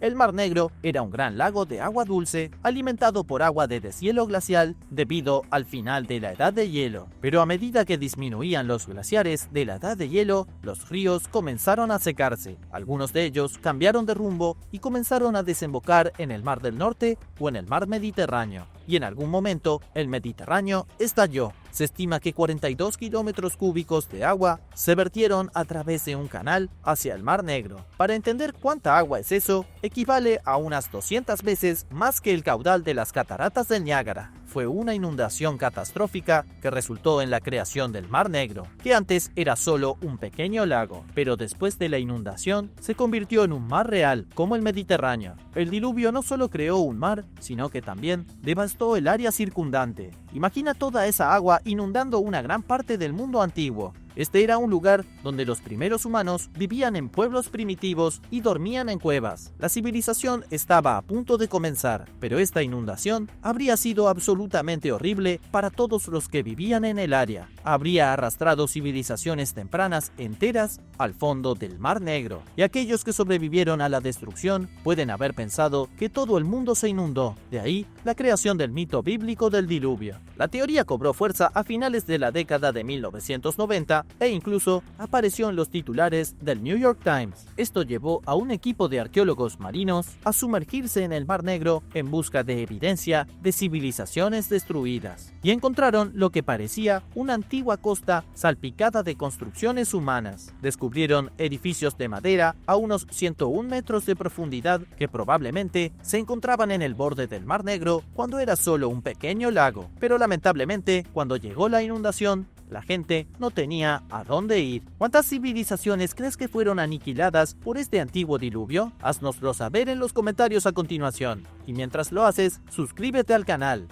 el Mar Negro era un gran lago de agua dulce alimentado por agua de deshielo glacial debido al final de la Edad de Hielo. Pero a medida que disminuían los glaciares de la Edad de Hielo, los ríos comenzaron a secarse. Algunos de ellos cambiaron de rumbo y comenzaron a desembocar en el Mar del Norte o en el Mar Mediterráneo. Y en algún momento, el Mediterráneo estalló. Se estima que 42 kilómetros cúbicos de agua se vertieron a través de un canal hacia el Mar Negro. Para entender cuánta agua es eso, equivale a unas 200 veces más que el caudal de las cataratas del Niágara. Fue una inundación catastrófica que resultó en la creación del Mar Negro, que antes era solo un pequeño lago, pero después de la inundación se convirtió en un mar real, como el Mediterráneo. El diluvio no solo creó un mar, sino que también devastó el área circundante. Imagina toda esa agua inundando una gran parte del mundo antiguo. Este era un lugar donde los primeros humanos vivían en pueblos primitivos y dormían en cuevas. La civilización estaba a punto de comenzar, pero esta inundación habría sido absolutamente horrible para todos los que vivían en el área. Habría arrastrado civilizaciones tempranas enteras al fondo del Mar Negro, y aquellos que sobrevivieron a la destrucción pueden haber pensado que todo el mundo se inundó. De ahí la creación del mito bíblico del diluvio. La teoría cobró fuerza a finales de la década de 1990 e incluso apareció en los titulares del New York Times. Esto llevó a un equipo de arqueólogos marinos a sumergirse en el Mar Negro en busca de evidencia de civilizaciones destruidas, y encontraron lo que parecía una antigua costa salpicada de construcciones humanas. Descubrieron edificios de madera a unos 101 metros de profundidad que probablemente se encontraban en el borde del Mar Negro cuando era solo un pequeño lago, pero lamentablemente cuando llegó la inundación, la gente no tenía a dónde ir. ¿Cuántas civilizaciones crees que fueron aniquiladas por este antiguo diluvio? Haznoslo saber en los comentarios a continuación. Y mientras lo haces, suscríbete al canal.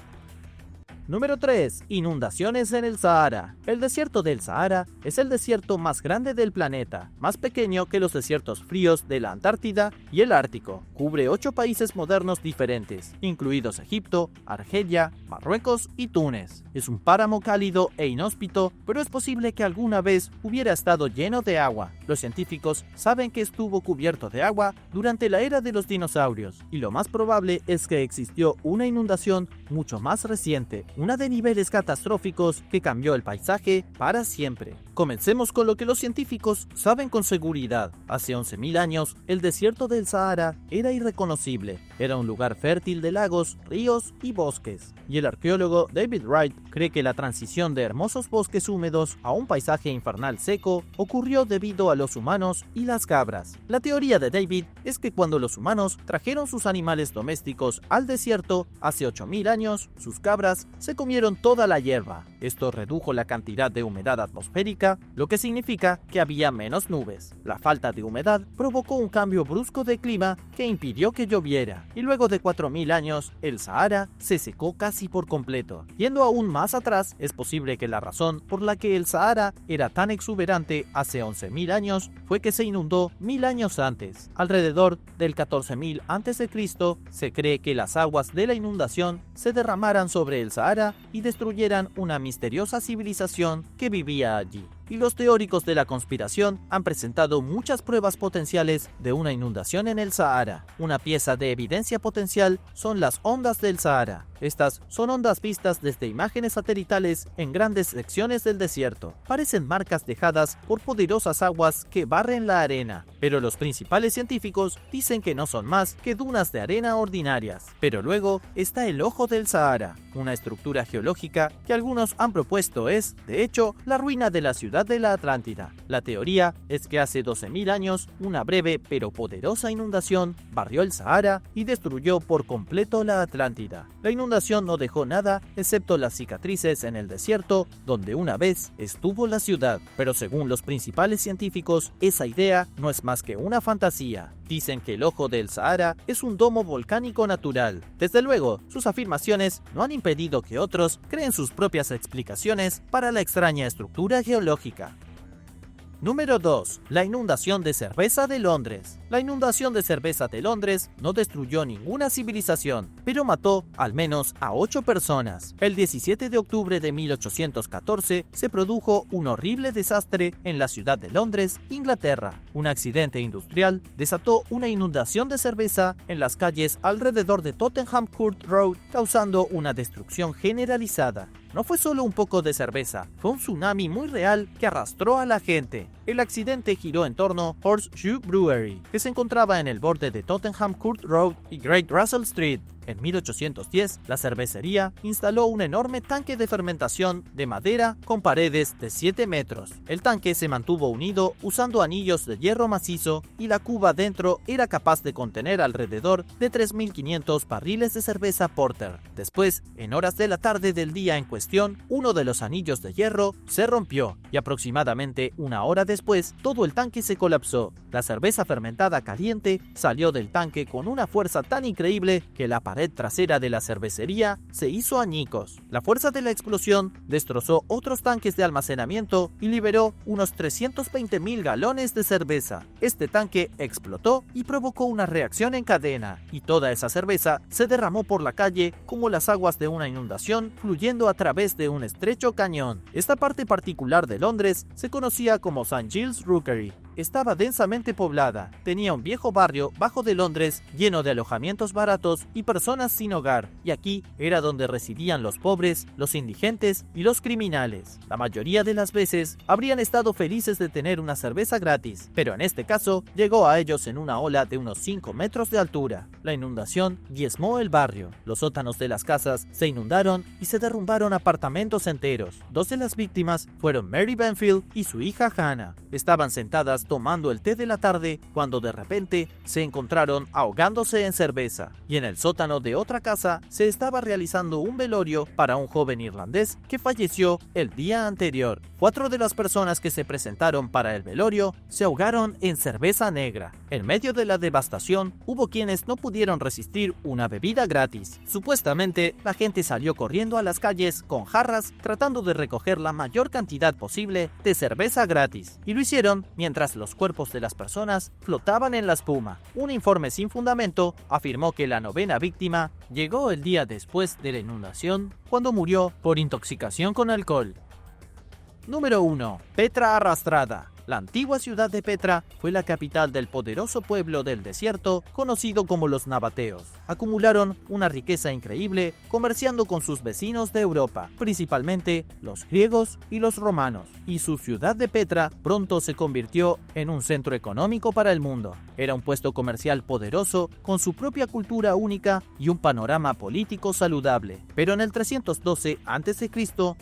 Número 3. Inundaciones en el Sahara. El desierto del Sahara es el desierto más grande del planeta, más pequeño que los desiertos fríos de la Antártida y el Ártico. Cubre 8 países modernos diferentes, incluidos Egipto, Argelia, Marruecos y Túnez. Es un páramo cálido e inhóspito, pero es posible que alguna vez hubiera estado lleno de agua. Los científicos saben que estuvo cubierto de agua durante la era de los dinosaurios, y lo más probable es que existió una inundación mucho más reciente, una de niveles catastróficos que cambió el paisaje para siempre. Comencemos con lo que los científicos saben con seguridad. Hace 11.000 años, el desierto del Sahara era irreconocible. Era un lugar fértil de lagos, ríos y bosques. Y el arqueólogo David Wright cree que la transición de hermosos bosques húmedos a un paisaje infernal seco ocurrió debido a los humanos y las cabras. La teoría de David es que cuando los humanos trajeron sus animales domésticos al desierto hace 8.000 años, sus cabras se comieron toda la hierba. Esto redujo la cantidad de humedad atmosférica, lo que significa que había menos nubes. La falta de humedad provocó un cambio brusco de clima que impidió que lloviera, y luego de 4.000 años, el Sahara se secó casi por completo. Yendo aún más atrás, es posible que la razón por la que el Sahara era tan exuberante hace 11.000 años fue que se inundó 1.000 años antes. Alrededor del 14.000 a.C., se cree que las aguas de la inundación se derramaran sobre el Sahara y destruyeran una misteriosa civilización que vivía allí. y los teóricos de la conspiración han presentado muchas pruebas potenciales de una inundación en el Sahara. Una pieza de evidencia potencial son las ondas del Sahara. Estas son ondas vistas desde imágenes satelitales en grandes secciones del desierto. Parecen marcas dejadas por poderosas aguas que barren la arena, pero los principales científicos dicen que no son más que dunas de arena ordinarias. Pero luego está el Ojo del Sahara, una estructura geológica que algunos han propuesto es, de hecho, la ruina de la ciudad de la Atlántida. La teoría es que hace 12.000 años, una breve pero poderosa inundación barrió el Sahara y destruyó por completo la Atlántida. La inundación no dejó nada excepto las cicatrices en el desierto donde una vez estuvo la ciudad, pero según los principales científicos, esa idea no es más que una fantasía. Dicen que el Ojo del Sahara es un domo volcánico natural. Desde luego, sus afirmaciones no han impedido que otros creen sus propias explicaciones para la extraña estructura geológica. Número 2. La inundación de cerveza de Londres. La inundación de cerveza de Londres no destruyó ninguna civilización, pero mató al menos a 8 personas. El 17 de octubre de 1814 se produjo un horrible desastre en la ciudad de Londres, Inglaterra. Un accidente industrial desató una inundación de cerveza en las calles alrededor de Tottenham Court Road, causando una destrucción generalizada. No fue solo un poco de cerveza, fue un tsunami muy real que arrastró a la gente. El accidente giró en torno a Horseshoe Brewery, que se encontraba en el borde de Tottenham Court Road y Great Russell Street. En 1810, la cervecería instaló un enorme tanque de fermentación de madera con paredes de 7 metros. El tanque se mantuvo unido usando anillos de hierro macizo y la cuba dentro era capaz de contener alrededor de 3.500 barriles de cerveza porter. Después, en horas de la tarde del día en cuestión, uno de los anillos de hierro se rompió y aproximadamente una hora después, todo el tanque se colapsó. La cerveza fermentada caliente salió del tanque con una fuerza tan increíble que la pared trasera de la cervecería se hizo añicos. La fuerza de la explosión destrozó otros tanques de almacenamiento y liberó unos 320.000 galones de cerveza. Este tanque explotó y provocó una reacción en cadena, y toda esa cerveza se derramó por la calle como las aguas de una inundación fluyendo a través de un estrecho cañón. Esta parte particular de Londres se conocía como St. Giles Rookery. Estaba densamente poblada, tenía un viejo barrio bajo de Londres lleno de alojamientos baratos y personas sin hogar, y aquí era donde residían los pobres, los indigentes y los criminales. La mayoría de las veces habrían estado felices de tener una cerveza gratis, pero en este caso llegó a ellos en una ola de unos 5 metros de altura. La inundación diezmó el barrio, los sótanos de las casas se inundaron y se derrumbaron apartamentos enteros. 2 de las víctimas fueron Mary Benfield y su hija Hannah. Estaban sentadas tomando el té de la tarde cuando de repente se encontraron ahogándose en cerveza, y en el sótano de otra casa se estaba realizando un velorio para un joven irlandés que falleció el día anterior. 4 de las personas que se presentaron para el velorio se ahogaron en cerveza negra. En medio de la devastación hubo quienes no pudieron resistir una bebida gratis. Supuestamente la gente salió corriendo a las calles con jarras tratando de recoger la mayor cantidad posible de cerveza gratis, y lo hicieron mientras los cuerpos de las personas flotaban en la espuma. Un informe sin fundamento afirmó que la 9ª víctima llegó el día después de la inundación, cuando murió por intoxicación con alcohol. Número 1. Petra arrastrada. La antigua ciudad de Petra fue la capital del poderoso pueblo del desierto conocido como los nabateos. Acumularon una riqueza increíble comerciando con sus vecinos de Europa, principalmente los griegos y los romanos, y su ciudad de Petra pronto se convirtió en un centro económico para el mundo. Era un puesto comercial poderoso con su propia cultura única y un panorama político saludable. Pero en el 312 a.C.,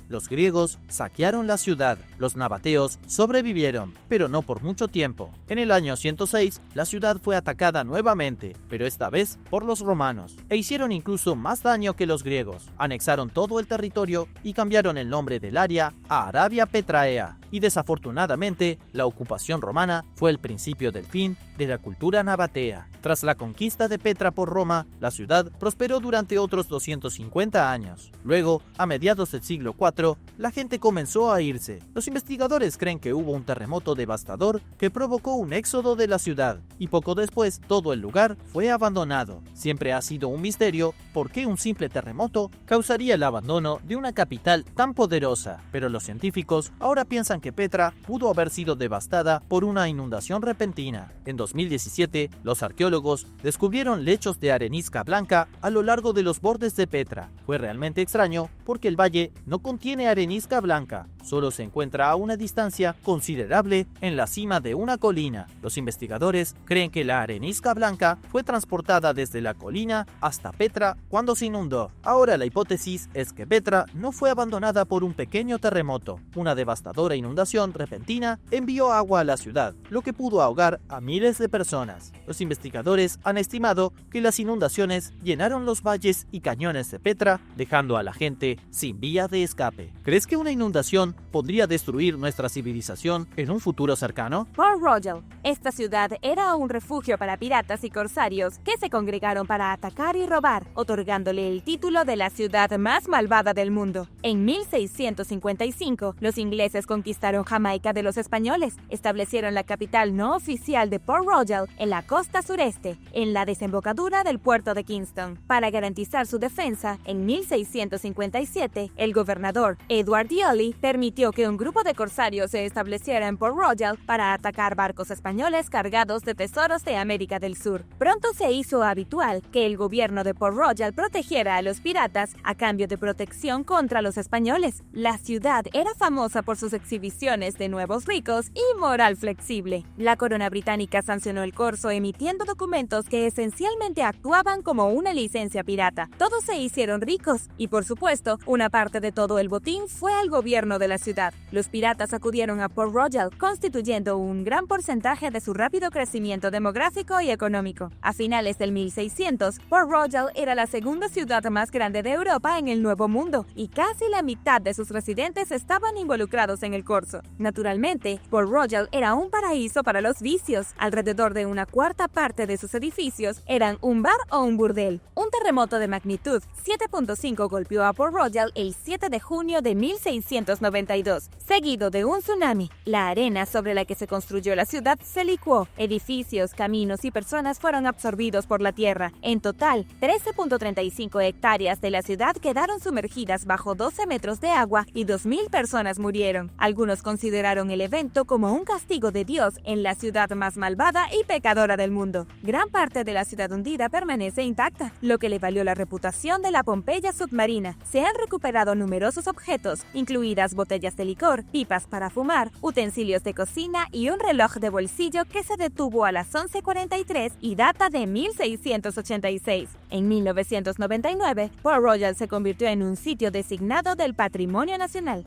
los griegos saquearon la ciudad. Los nabateos sobrevivieron, pero no por mucho tiempo. En el año 106, la ciudad fue atacada nuevamente, pero esta vez por los romanos, e hicieron incluso más daño que los griegos. Anexaron todo el territorio y cambiaron el nombre del área a Arabia Petraea, y desafortunadamente, la ocupación romana fue el principio del fin de la cultura nabatea. Tras la conquista de Petra por Roma, la ciudad prosperó durante otros 250 años. Luego, a mediados del siglo IV, la gente comenzó a irse. Los investigadores creen que hubo un terremoto devastador que provocó un éxodo de la ciudad, y poco después todo el lugar fue abandonado. Siempre ha sido un misterio por qué un simple terremoto causaría el abandono de una capital tan poderosa, pero los científicos ahora piensan que Petra pudo haber sido devastada por una inundación repentina. En 2017, los arqueólogos descubrieron lechos de arenisca blanca a lo largo de los bordes de Petra. Fue realmente extraño porque el valle no contiene arenisca blanca, solo se encuentra a una distancia considerable en la cima de una colina. Los investigadores creen que la arenisca blanca fue transportada desde la colina hasta Petra cuando se inundó. Ahora la hipótesis es que Petra no fue abandonada por un pequeño terremoto. Una devastadora inundación repentina envió agua a la ciudad, lo que pudo ahogar a miles de personas. Los investigadores han estimado que las inundaciones llenaron los valles y cañones de Petra, dejando a la gente sin vía de escape. ¿Crees que una inundación podría destruir nuestra civilización en un futuro cercano? Port Royal. Esta ciudad era un refugio para piratas y corsarios que se congregaron para atacar y robar, otorgándole el título de la ciudad más malvada del mundo. En 1655, los ingleses conquistaron Jamaica de los españoles, establecieron la capital no oficial de Port Royal en la costa sureste, en la desembocadura del puerto de Kingston. Para garantizar su defensa, en 1657, el gobernador Edward Dioley permitió que un grupo de corsarios se estableciera en Port Royal para atacar barcos españoles cargados de tesoros de América del Sur. Pronto se hizo habitual que el gobierno de Port Royal protegiera a los piratas a cambio de protección contra los españoles. La ciudad era famosa por sus exhibiciones de nuevos ricos y moral flexible. La corona británica sancionó el corso emitiendo documentos que esencialmente actuaban como una licencia pirata. Todos se hicieron ricos y, por supuesto, una parte de todo el botín fue al gobierno de la ciudad. Los piratas acudieron a Port Royal, constituyendo un gran porcentaje de su rápido crecimiento demográfico y económico. A finales del 1600, Port Royal era la segunda ciudad más grande de Europa en el Nuevo Mundo y casi la mitad de sus residentes estaban involucrados en el corso. Naturalmente, Port Royal era un paraíso para los vicios. Alrededor de una cuarta parte de sus edificios eran un bar o un burdel. Un terremoto de magnitud 7.5 golpeó a Port Royal el 7 de junio de 1692, seguido de un tsunami. La arena sobre la que se construyó la ciudad se licuó. Edificios, caminos y personas fueron absorbidos por la tierra. En total, 13.35 hectáreas de la ciudad quedaron sumergidas bajo 12 metros de agua y 2.000 personas murieron. Algunos consideraron el evento como un castigo de Dios en la ciudad más malvada y pecadora del mundo. Gran parte de la ciudad hundida permanece intacta, lo que le valió la reputación de la Pompeya submarina. Se han recuperado numerosos objetos, incluidas botellas de licor, pipas para fumar, utensilios de cocina y un reloj de bolsillo que se detuvo a las 11:43 y data de 1686. En 1999, Port Royal se convirtió en un sitio designado del Patrimonio Nacional.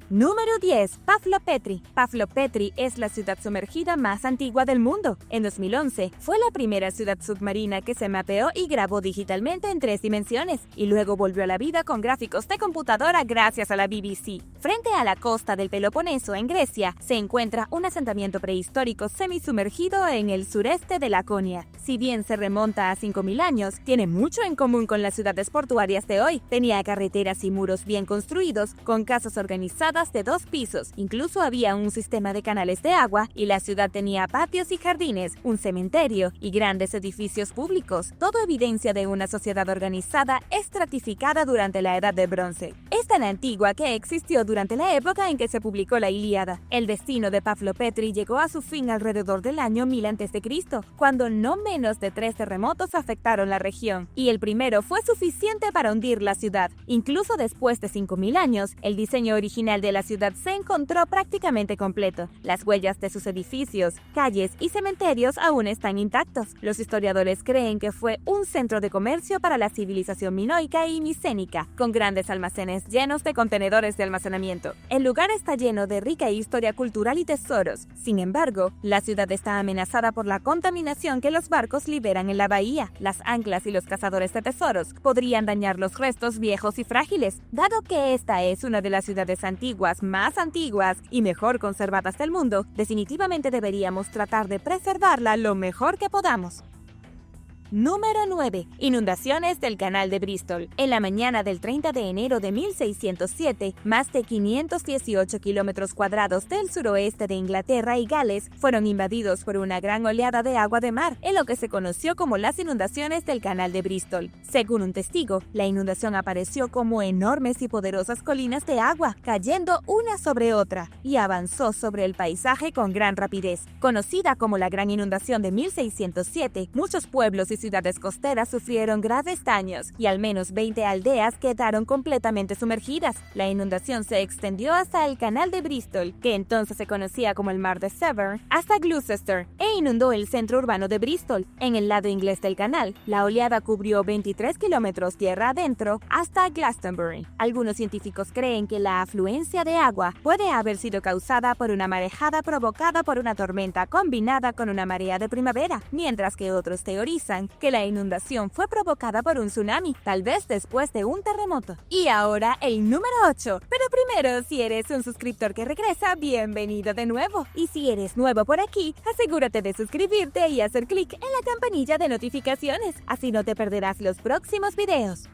Número 10. Pavlopetri. Pavlopetri es la ciudad sumergida más antigua del mundo. En 2011, fue la primera ciudad submarina que se mapeó y grabó digitalmente en 3 dimensiones, y luego volvió a la vida con gráficos de computadora gracias a la BBC. Frente a la costa del Peloponeso, en Grecia, se encuentra un asentamiento prehistórico semisumergido en el sureste de Laconia. Si bien se remonta a 5.000 años, tiene mucho en común con las ciudades portuarias de hoy. Tenía carreteras y muros bien construidos, con casas organizadas de 2 pisos. Incluso había un sistema de canales de agua y la ciudad tenía patios y jardines, un cementerio y grandes edificios públicos. Todo evidencia de una sociedad organizada estratificada durante la Edad de Bronce. Es tan antigua que existió durante la época en que se publicó la Ilíada. El destino de Pavlopetri llegó a su fin alrededor del año 1000 a.C., cuando no menos de 3 terremotos afectaron la región, y el primero fue suficiente para hundir la ciudad. Incluso después de 5.000 años, el diseño original de la ciudad se encontró prácticamente completo. Las huellas de sus edificios, calles y cementerios aún están intactos. Los historiadores creen que fue un centro de comercio para la civilización minoica y micénica, con grandes almacenes llenos de contenedores de almacenamiento. El lugar está lleno de rica historia cultural y tesoros. Sin embargo, la ciudad está amenazada por la contaminación que los barcos liberan en la bahía. Las anclas y los cazadores de tesoros podrían dañar los restos viejos y frágiles. Dado que esta es una de las ciudades antiguas aguas más antiguas y mejor conservadas del mundo, definitivamente deberíamos tratar de preservarla lo mejor que podamos. Número 9. Inundaciones del Canal de Bristol. En la mañana del 30 de enero de 1607, más de 518 kilómetros cuadrados del suroeste de Inglaterra y Gales fueron invadidos por una gran oleada de agua de mar, en lo que se conoció como las inundaciones del Canal de Bristol. Según un testigo, la inundación apareció como enormes y poderosas colinas de agua, cayendo una sobre otra, y avanzó sobre el paisaje con gran rapidez. Conocida como la Gran Inundación de 1607, muchos pueblos y ciudades costeras sufrieron graves daños y al menos 20 aldeas quedaron completamente sumergidas. La inundación se extendió hasta el Canal de Bristol, que entonces se conocía como el Mar de Severn, hasta Gloucester, e inundó el centro urbano de Bristol. En el lado inglés del canal, la oleada cubrió 23 kilómetros tierra adentro hasta Glastonbury. Algunos científicos creen que la afluencia de agua puede haber sido causada por una marejada provocada por una tormenta combinada con una marea de primavera, mientras que otros teorizan que la inundación fue provocada por un tsunami, tal vez después de un terremoto. Y ahora el número 8. Pero primero, si eres un suscriptor que regresa, bienvenido de nuevo. Y si eres nuevo por aquí, asegúrate de suscribirte y hacer clic en la campanilla de notificaciones, así no te perderás los próximos videos.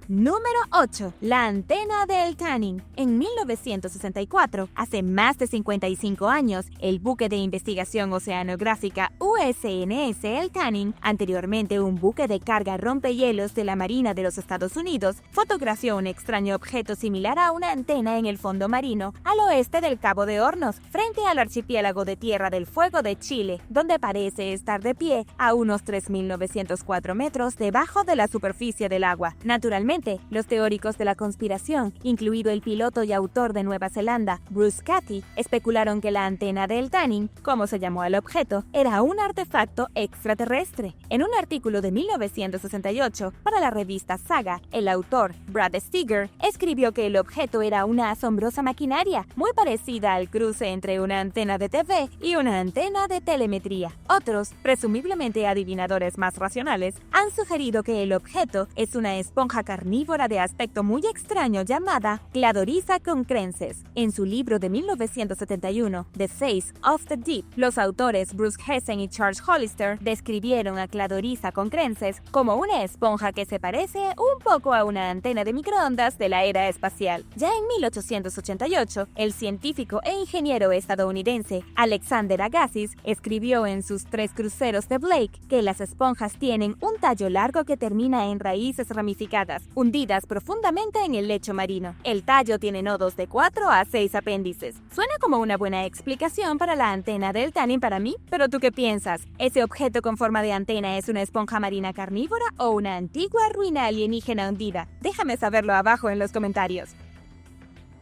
Número 8. La antena de El Canning. En 1964, hace más de 55 años, el buque de investigación oceanográfica USNS El Canning, anteriormente un buque de carga rompehielos de la Marina de los Estados Unidos, fotografió un extraño objeto similar a una antena en el fondo marino al oeste del Cabo de Hornos, frente al archipiélago de Tierra del Fuego de Chile, donde parece estar de pie a unos 3.904 metros debajo de la superficie del agua. Naturalmente, los teóricos de la conspiración, incluido el piloto y autor de Nueva Zelanda, Bruce Cathy, especularon que la antena de El Canning, como se llamó al objeto, era un artefacto extraterrestre. En un artículo de 1968 para la revista Saga, el autor, Brad Steger, escribió que el objeto era una asombrosa maquinaria, muy parecida al cruce entre una antena de TV y una antena de telemetría. Otros, presumiblemente adivinadores más racionales, han sugerido que el objeto es una esponja carnívora de aspecto muy extraño llamada Cladorhiza concrensis. En su libro de 1971, The Face of the Deep, los autores Bruce Hessen y Charles Hollister describieron a Cladorhiza concrensis como una esponja que se parece un poco a una antena de microondas de la era espacial. Ya en 1888, el científico e ingeniero estadounidense Alexander Agassiz escribió en sus 3 cruceros de Blake que las esponjas tienen un tallo largo que termina en raíces ramificadas, hundidas profundamente en el lecho marino. El tallo tiene nodos de 4 a 6 apéndices. Suena como una buena explicación para la antena del Canning para mí, pero ¿tú qué piensas? ¿Ese objeto con forma de antena es una esponja marina carnívora o una antigua ruina alienígena hundida? Déjame saberlo abajo en los comentarios.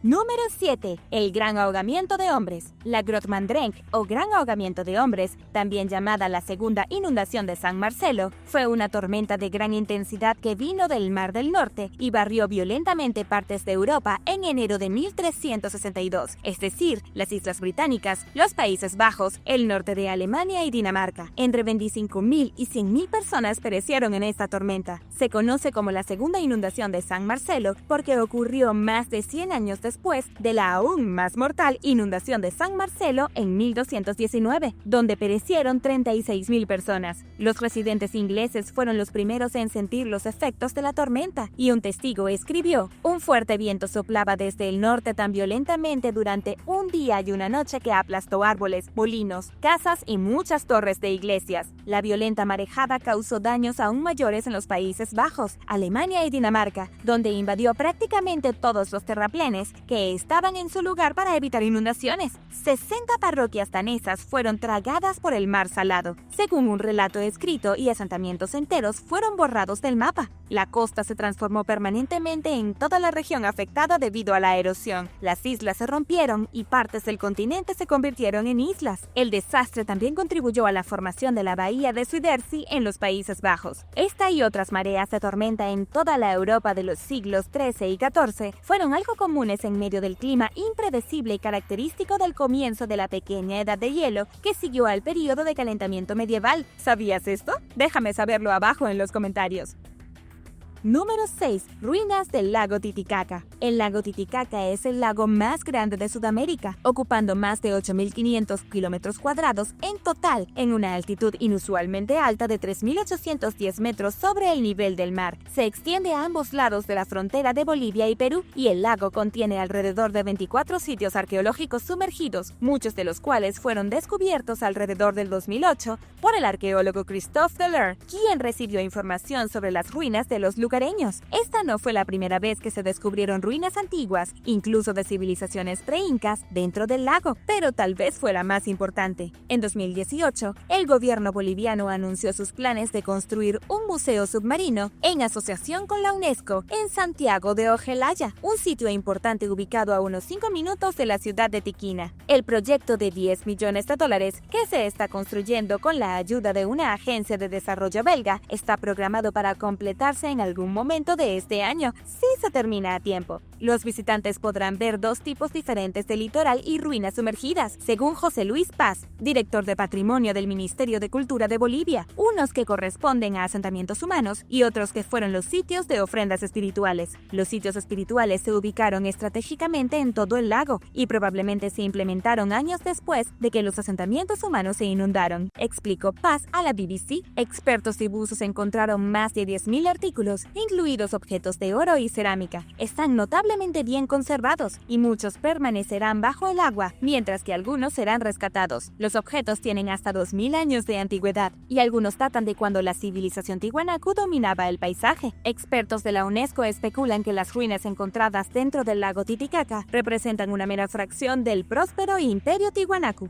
Número 7. El Gran Ahogamiento de Hombres. La Grootmandrenk, o Gran Ahogamiento de Hombres, también llamada la segunda inundación de San Marcelo, fue una tormenta de gran intensidad que vino del Mar del Norte y barrió violentamente partes de Europa en enero de 1362, es decir, las Islas Británicas, los Países Bajos, el norte de Alemania y Dinamarca. Entre 25.000 y 100.000 personas perecieron en esta tormenta. Se conoce como la segunda inundación de San Marcelo porque ocurrió más de 100 años después de la aún más mortal inundación de San Marcelo en 1219, donde perecieron 36.000 personas. Los residentes ingleses fueron los primeros en sentir los efectos de la tormenta, y un testigo escribió: un fuerte viento soplaba desde el norte tan violentamente durante un día y una noche que aplastó árboles, molinos, casas y muchas torres de iglesias. La violenta marejada causó daños aún mayores en los Países Bajos, Alemania y Dinamarca, donde invadió prácticamente todos los terraplenes que estaban en su lugar para evitar inundaciones. 60 parroquias danesas fueron tragadas por el mar salado, según un relato escrito, y asentamientos enteros fueron borrados del mapa. La costa se transformó permanentemente en toda la región afectada debido a la erosión. Las islas se rompieron y partes del continente se convirtieron en islas. El desastre también contribuyó a la formación de la bahía de Zuiderzee en los Países Bajos. Esta y otras mareas de tormenta en toda la Europa de los siglos XIII y XIV fueron algo comunes en medio del clima impredecible y característico del comienzo de la pequeña edad de hielo que siguió al período de calentamiento medieval. ¿Sabías esto? Déjame saberlo abajo en los comentarios. Número 6. Ruinas del lago Titicaca. El lago Titicaca es el lago más grande de Sudamérica, ocupando más de 8.500 kilómetros cuadrados en total, en una altitud inusualmente alta de 3.810 metros sobre el nivel del mar. Se extiende a ambos lados de la frontera de Bolivia y Perú, y el lago contiene alrededor de 24 sitios arqueológicos sumergidos, muchos de los cuales fueron descubiertos alrededor del 2008 por el arqueólogo Christophe Deler, quien recibió información sobre las ruinas de los lugareños. Esta no fue la primera vez que se descubrieron ruinas antiguas, incluso de civilizaciones pre-incas, dentro del lago, pero tal vez fue la más importante. En 2018, el gobierno boliviano anunció sus planes de construir un museo submarino en asociación con la UNESCO en Santiago de Ojelaya, un sitio importante ubicado a unos 5 minutos de la ciudad de Tiquina. El proyecto de $10 millones que se está construyendo con la ayuda de una agencia de desarrollo belga está programado para completarse en algún momento de este año, si se termina a tiempo. Los visitantes podrán ver dos tipos diferentes de litoral y ruinas sumergidas, según José Luis Paz, director de Patrimonio del Ministerio de Cultura de Bolivia, unos que corresponden a asentamientos humanos y otros que fueron los sitios de ofrendas espirituales. Los sitios espirituales se ubicaron estratégicamente en todo el lago y probablemente se implementaron años después de que los asentamientos humanos se inundaron, explicó Paz a la BBC. Expertos y buzos encontraron más de 10.000 artículos, incluidos objetos de oro y cerámica. Están notablemente bien conservados y muchos permanecerán bajo el agua, mientras que algunos serán rescatados. Los objetos tienen hasta 2.000 años de antigüedad y algunos datan de cuando la civilización Tiwanaku dominaba el paisaje. Expertos de la UNESCO especulan que las ruinas encontradas dentro del lago Titicaca representan una mera fracción del próspero Imperio Tiwanaku.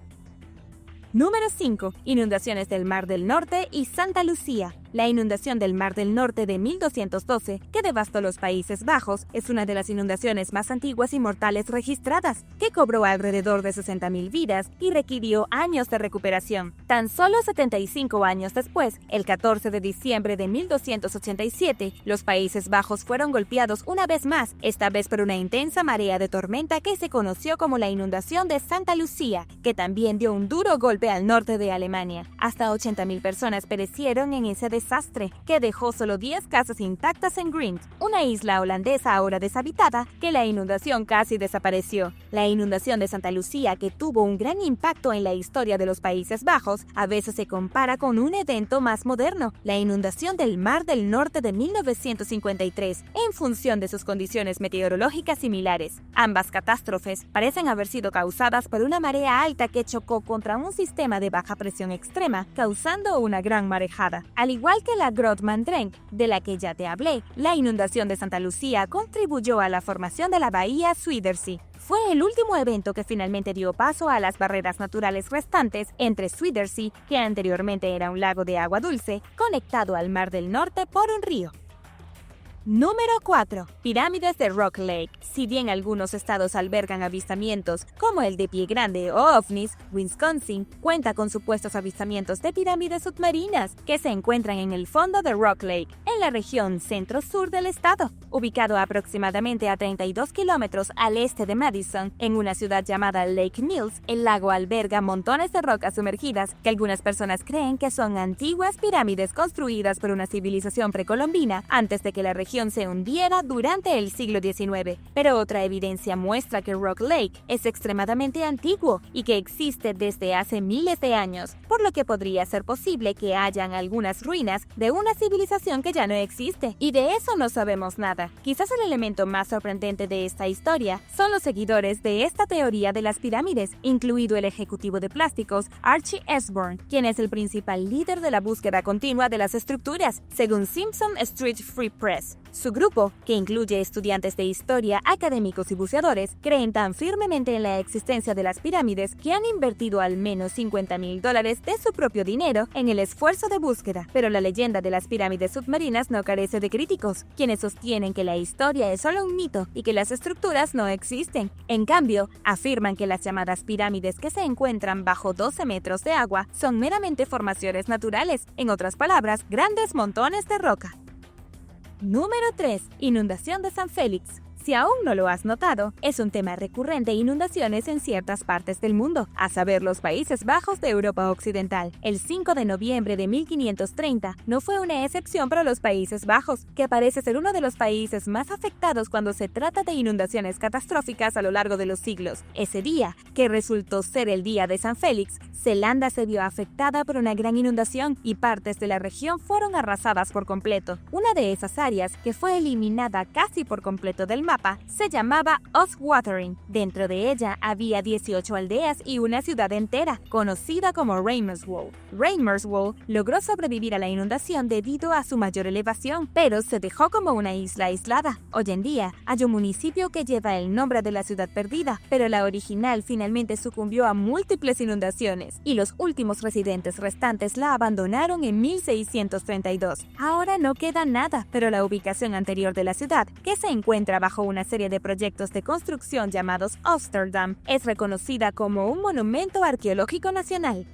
Número 5. Inundaciones del Mar del Norte y Santa Lucía. La inundación del Mar del Norte de 1212, que devastó los Países Bajos, es una de las inundaciones más antiguas y mortales registradas, que cobró alrededor de 60.000 vidas y requirió años de recuperación. Tan solo 75 años después, el 14 de diciembre de 1287, los Países Bajos fueron golpeados una vez más, esta vez por una intensa marea de tormenta que se conoció como la inundación de Santa Lucía, que también dio un duro golpe al norte de Alemania. Hasta 80.000 personas perecieron en ese desastre, que dejó solo 10 casas intactas en Grint, una isla holandesa ahora deshabitada, que la inundación casi desapareció. La inundación de Santa Lucía, que tuvo un gran impacto en la historia de los Países Bajos, a veces se compara con un evento más moderno, la inundación del Mar del Norte de 1953, en función de sus condiciones meteorológicas similares. Ambas catástrofes parecen haber sido causadas por una marea alta que chocó contra un sistema de baja presión extrema, causando una gran marejada. Al igual que la Grootmandrenk, de la que ya te hablé, la inundación de Santa Lucía contribuyó a la formación de la bahía Zuiderzee. Fue el último evento que finalmente dio paso a las barreras naturales restantes entre Zuiderzee, que anteriormente era un lago de agua dulce, conectado al Mar del Norte por un río. Número 4. Pirámides de Rock Lake. Si bien algunos estados albergan avistamientos, como el de Pie Grande o OVNIs, Wisconsin cuenta con supuestos avistamientos de pirámides submarinas que se encuentran en el fondo de Rock Lake, en la región centro-sur del estado. Ubicado aproximadamente a 32 kilómetros al este de Madison, en una ciudad llamada Lake Mills, el lago alberga montones de rocas sumergidas que algunas personas creen que son antiguas pirámides construidas por una civilización precolombina antes de que la región se hundiera durante el siglo XIX. Pero otra evidencia muestra que Rock Lake es extremadamente antiguo y que existe desde hace miles de años, por lo que podría ser posible que hayan algunas ruinas de una civilización que ya no existe, y de eso no sabemos nada. Quizás el elemento más sorprendente de esta historia son los seguidores de esta teoría de las pirámides, incluido el ejecutivo de plásticos Archie Esborn, quien es el principal líder de la búsqueda continua de las estructuras, según Simpson Street Free Press. Su grupo, que incluye estudiantes de historia, académicos y buceadores, creen tan firmemente en la existencia de las pirámides que han invertido al menos $50.000 de su propio dinero en el esfuerzo de búsqueda. Pero la leyenda de las pirámides submarinas no carece de críticos, quienes sostienen que la historia es solo un mito y que las estructuras no existen. En cambio, afirman que las llamadas pirámides que se encuentran bajo 12 metros de agua son meramente formaciones naturales, en otras palabras, grandes montones de roca. Número 3. Inundación de San Félix. Si aún no lo has notado, es un tema recurrente inundaciones en ciertas partes del mundo, a saber los Países Bajos de Europa Occidental. El 5 de noviembre de 1530 no fue una excepción para los Países Bajos, que parece ser uno de los países más afectados cuando se trata de inundaciones catastróficas a lo largo de los siglos. Ese día, que resultó ser el día de San Félix, Zelanda se vio afectada por una gran inundación y partes de la región fueron arrasadas por completo. Una de esas áreas, que fue eliminada casi por completo del mapa, se llamaba Oswatering. Dentro de ella había 18 aldeas y una ciudad entera, conocida como Reimerswold. Reimerswold logró sobrevivir a la inundación debido a su mayor elevación, pero se dejó como una isla aislada. Hoy en día, hay un municipio que lleva el nombre de la ciudad perdida, pero la original finalmente sucumbió a múltiples inundaciones y los últimos residentes restantes la abandonaron en 1632. Ahora no queda nada, pero la ubicación anterior de la ciudad, que se encuentra bajo una serie de proyectos de construcción llamados Amsterdam, es reconocida como un monumento arqueológico nacional.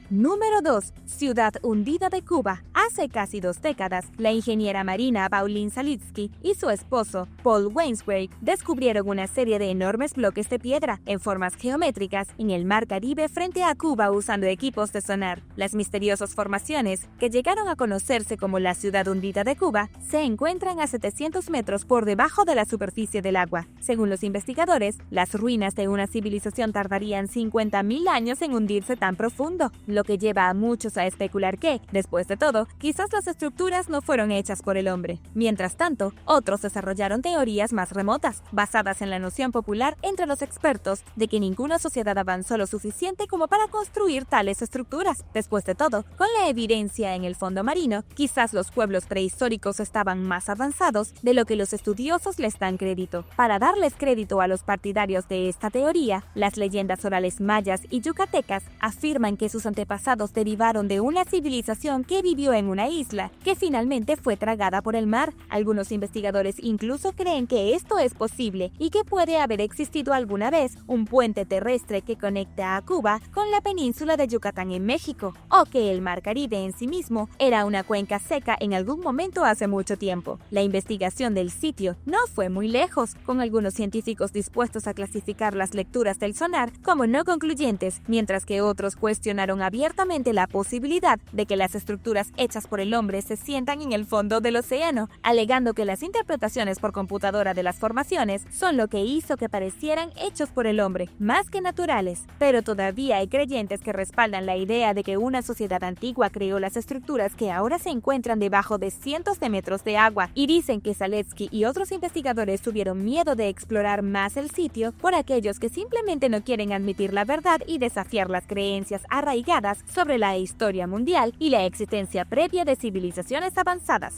Número 2. Ciudad hundida de Cuba. Hace casi 2 décadas, la ingeniera marina Pauline Salitsky y su esposo, Paul Wainwright, descubrieron una serie de enormes bloques de piedra en formas geométricas en el mar Caribe frente a Cuba usando equipos de sonar. Las misteriosas formaciones, que llegaron a conocerse como la ciudad hundida de Cuba, se encuentran a 700 metros por debajo de la superficie del agua. Según los investigadores, las ruinas de una civilización tardarían 50.000 años en hundirse tan profundo, lo que lleva a muchos a especular que, después de todo, quizás las estructuras no fueron hechas por el hombre. Mientras tanto, otros desarrollaron teorías más remotas, basadas en la noción popular entre los expertos de que ninguna sociedad avanzó lo suficiente como para construir tales estructuras. Después de todo, con la evidencia en el fondo marino, quizás los pueblos prehistóricos estaban más avanzados de lo que los estudiosos les dan crédito. Para darles crédito a los partidarios de esta teoría, las leyendas orales mayas y yucatecas afirman que sus antepasados derivaron de una civilización que vivió en una isla, que finalmente fue tragada por el mar. Algunos investigadores incluso creen que esto es posible y que puede haber existido alguna vez un puente terrestre que conecta a Cuba con la península de Yucatán en México, o que el mar Caribe en sí mismo era una cuenca seca en algún momento hace mucho tiempo. La investigación del sitio no fue muy lejos, con algunos científicos dispuestos a clasificar las lecturas del sonar como no concluyentes, mientras que otros cuestionaron abiertamente la posibilidad de que las estructuras hechas por el hombre se sientan en el fondo del océano, alegando que las interpretaciones por computadora de las formaciones son lo que hizo que parecieran hechos por el hombre, más que naturales. Pero todavía hay creyentes que respaldan la idea de que una sociedad antigua creó las estructuras que ahora se encuentran debajo de cientos de metros de agua, y dicen que Saletsky y otros investigadores tuvieron miedo de explorar más el sitio por aquellos que simplemente no quieren admitir la verdad y desafiar las creencias arraigadas sobre la historia mundial y la existencia previa de civilizaciones avanzadas.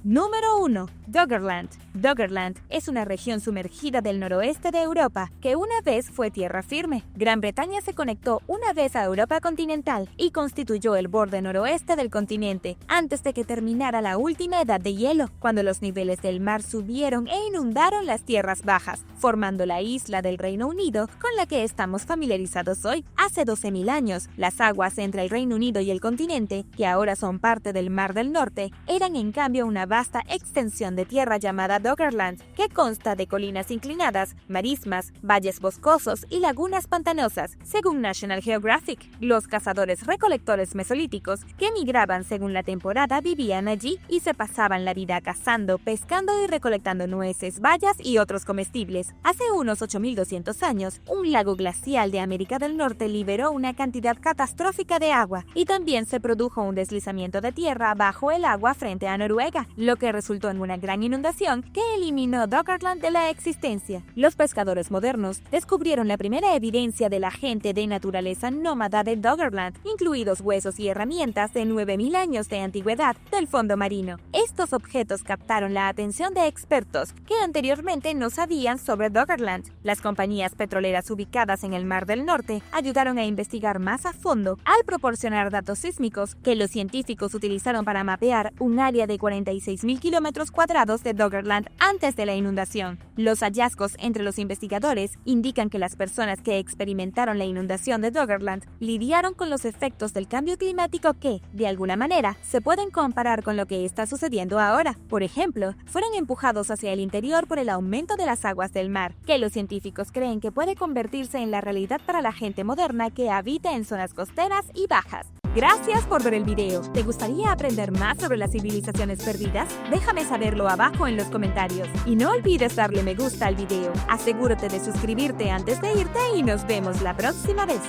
Número 1. Doggerland. Doggerland es una región sumergida del noroeste de Europa que una vez fue tierra firme. Gran Bretaña se conectó una vez a Europa continental y constituyó el borde noroeste del continente antes de que terminara la última edad de hielo, cuando los niveles del mar subieron e inundaron las tierras bajas, formando la isla del Reino Unido con la que estamos familiarizados hoy. Hace 12.000 años, las aguas entre el Reino Unido y el continente, que ahora son parte del Mar del Norte, eran en cambio una vasta extensión de tierra llamada Doggerland, que consta de colinas inclinadas, marismas, valles boscosos y lagunas pantanosas. Según National Geographic, los cazadores-recolectores mesolíticos que migraban según la temporada vivían allí y se pasaban la vida cazando, pescando y recolectando nueces, bayas y otros comestibles. Hace unos 8.200 años, un lago glacial de América del Norte liberó una cantidad catastrófica de agua y también se produjo un deslizamiento de tierra bajo el agua frente a Noruega, lo que resultó en una gran inundación que eliminó Doggerland de la existencia. Los pescadores modernos descubrieron la primera evidencia de la gente de naturaleza nómada de Doggerland, incluidos huesos y herramientas de 9.000 años de antigüedad del fondo marino. Estos objetos captaron la atención de expertos que anteriormente no sabían sobre Doggerland. Las compañías petroleras ubicadas en el Mar del Norte ayudaron a investigar más a fondo al proporcionar datos sísmicos que los científicos utilizaron para mapear un área de 46.000 kilómetros cuadrados de Doggerland Doggerland antes de la inundación. Los hallazgos entre los investigadores indican que las personas que experimentaron la inundación de Doggerland lidiaron con los efectos del cambio climático que, de alguna manera, se pueden comparar con lo que está sucediendo ahora. Por ejemplo, fueron empujados hacia el interior por el aumento de las aguas del mar, que los científicos creen que puede convertirse en la realidad para la gente moderna que habita en zonas costeras y bajas. Gracias por ver el video. ¿Te gustaría aprender más sobre las civilizaciones perdidas? Déjame saberlo abajo en los comentarios. Y no olvides darle me gusta al video. Asegúrate de suscribirte antes de irte y nos vemos la próxima vez.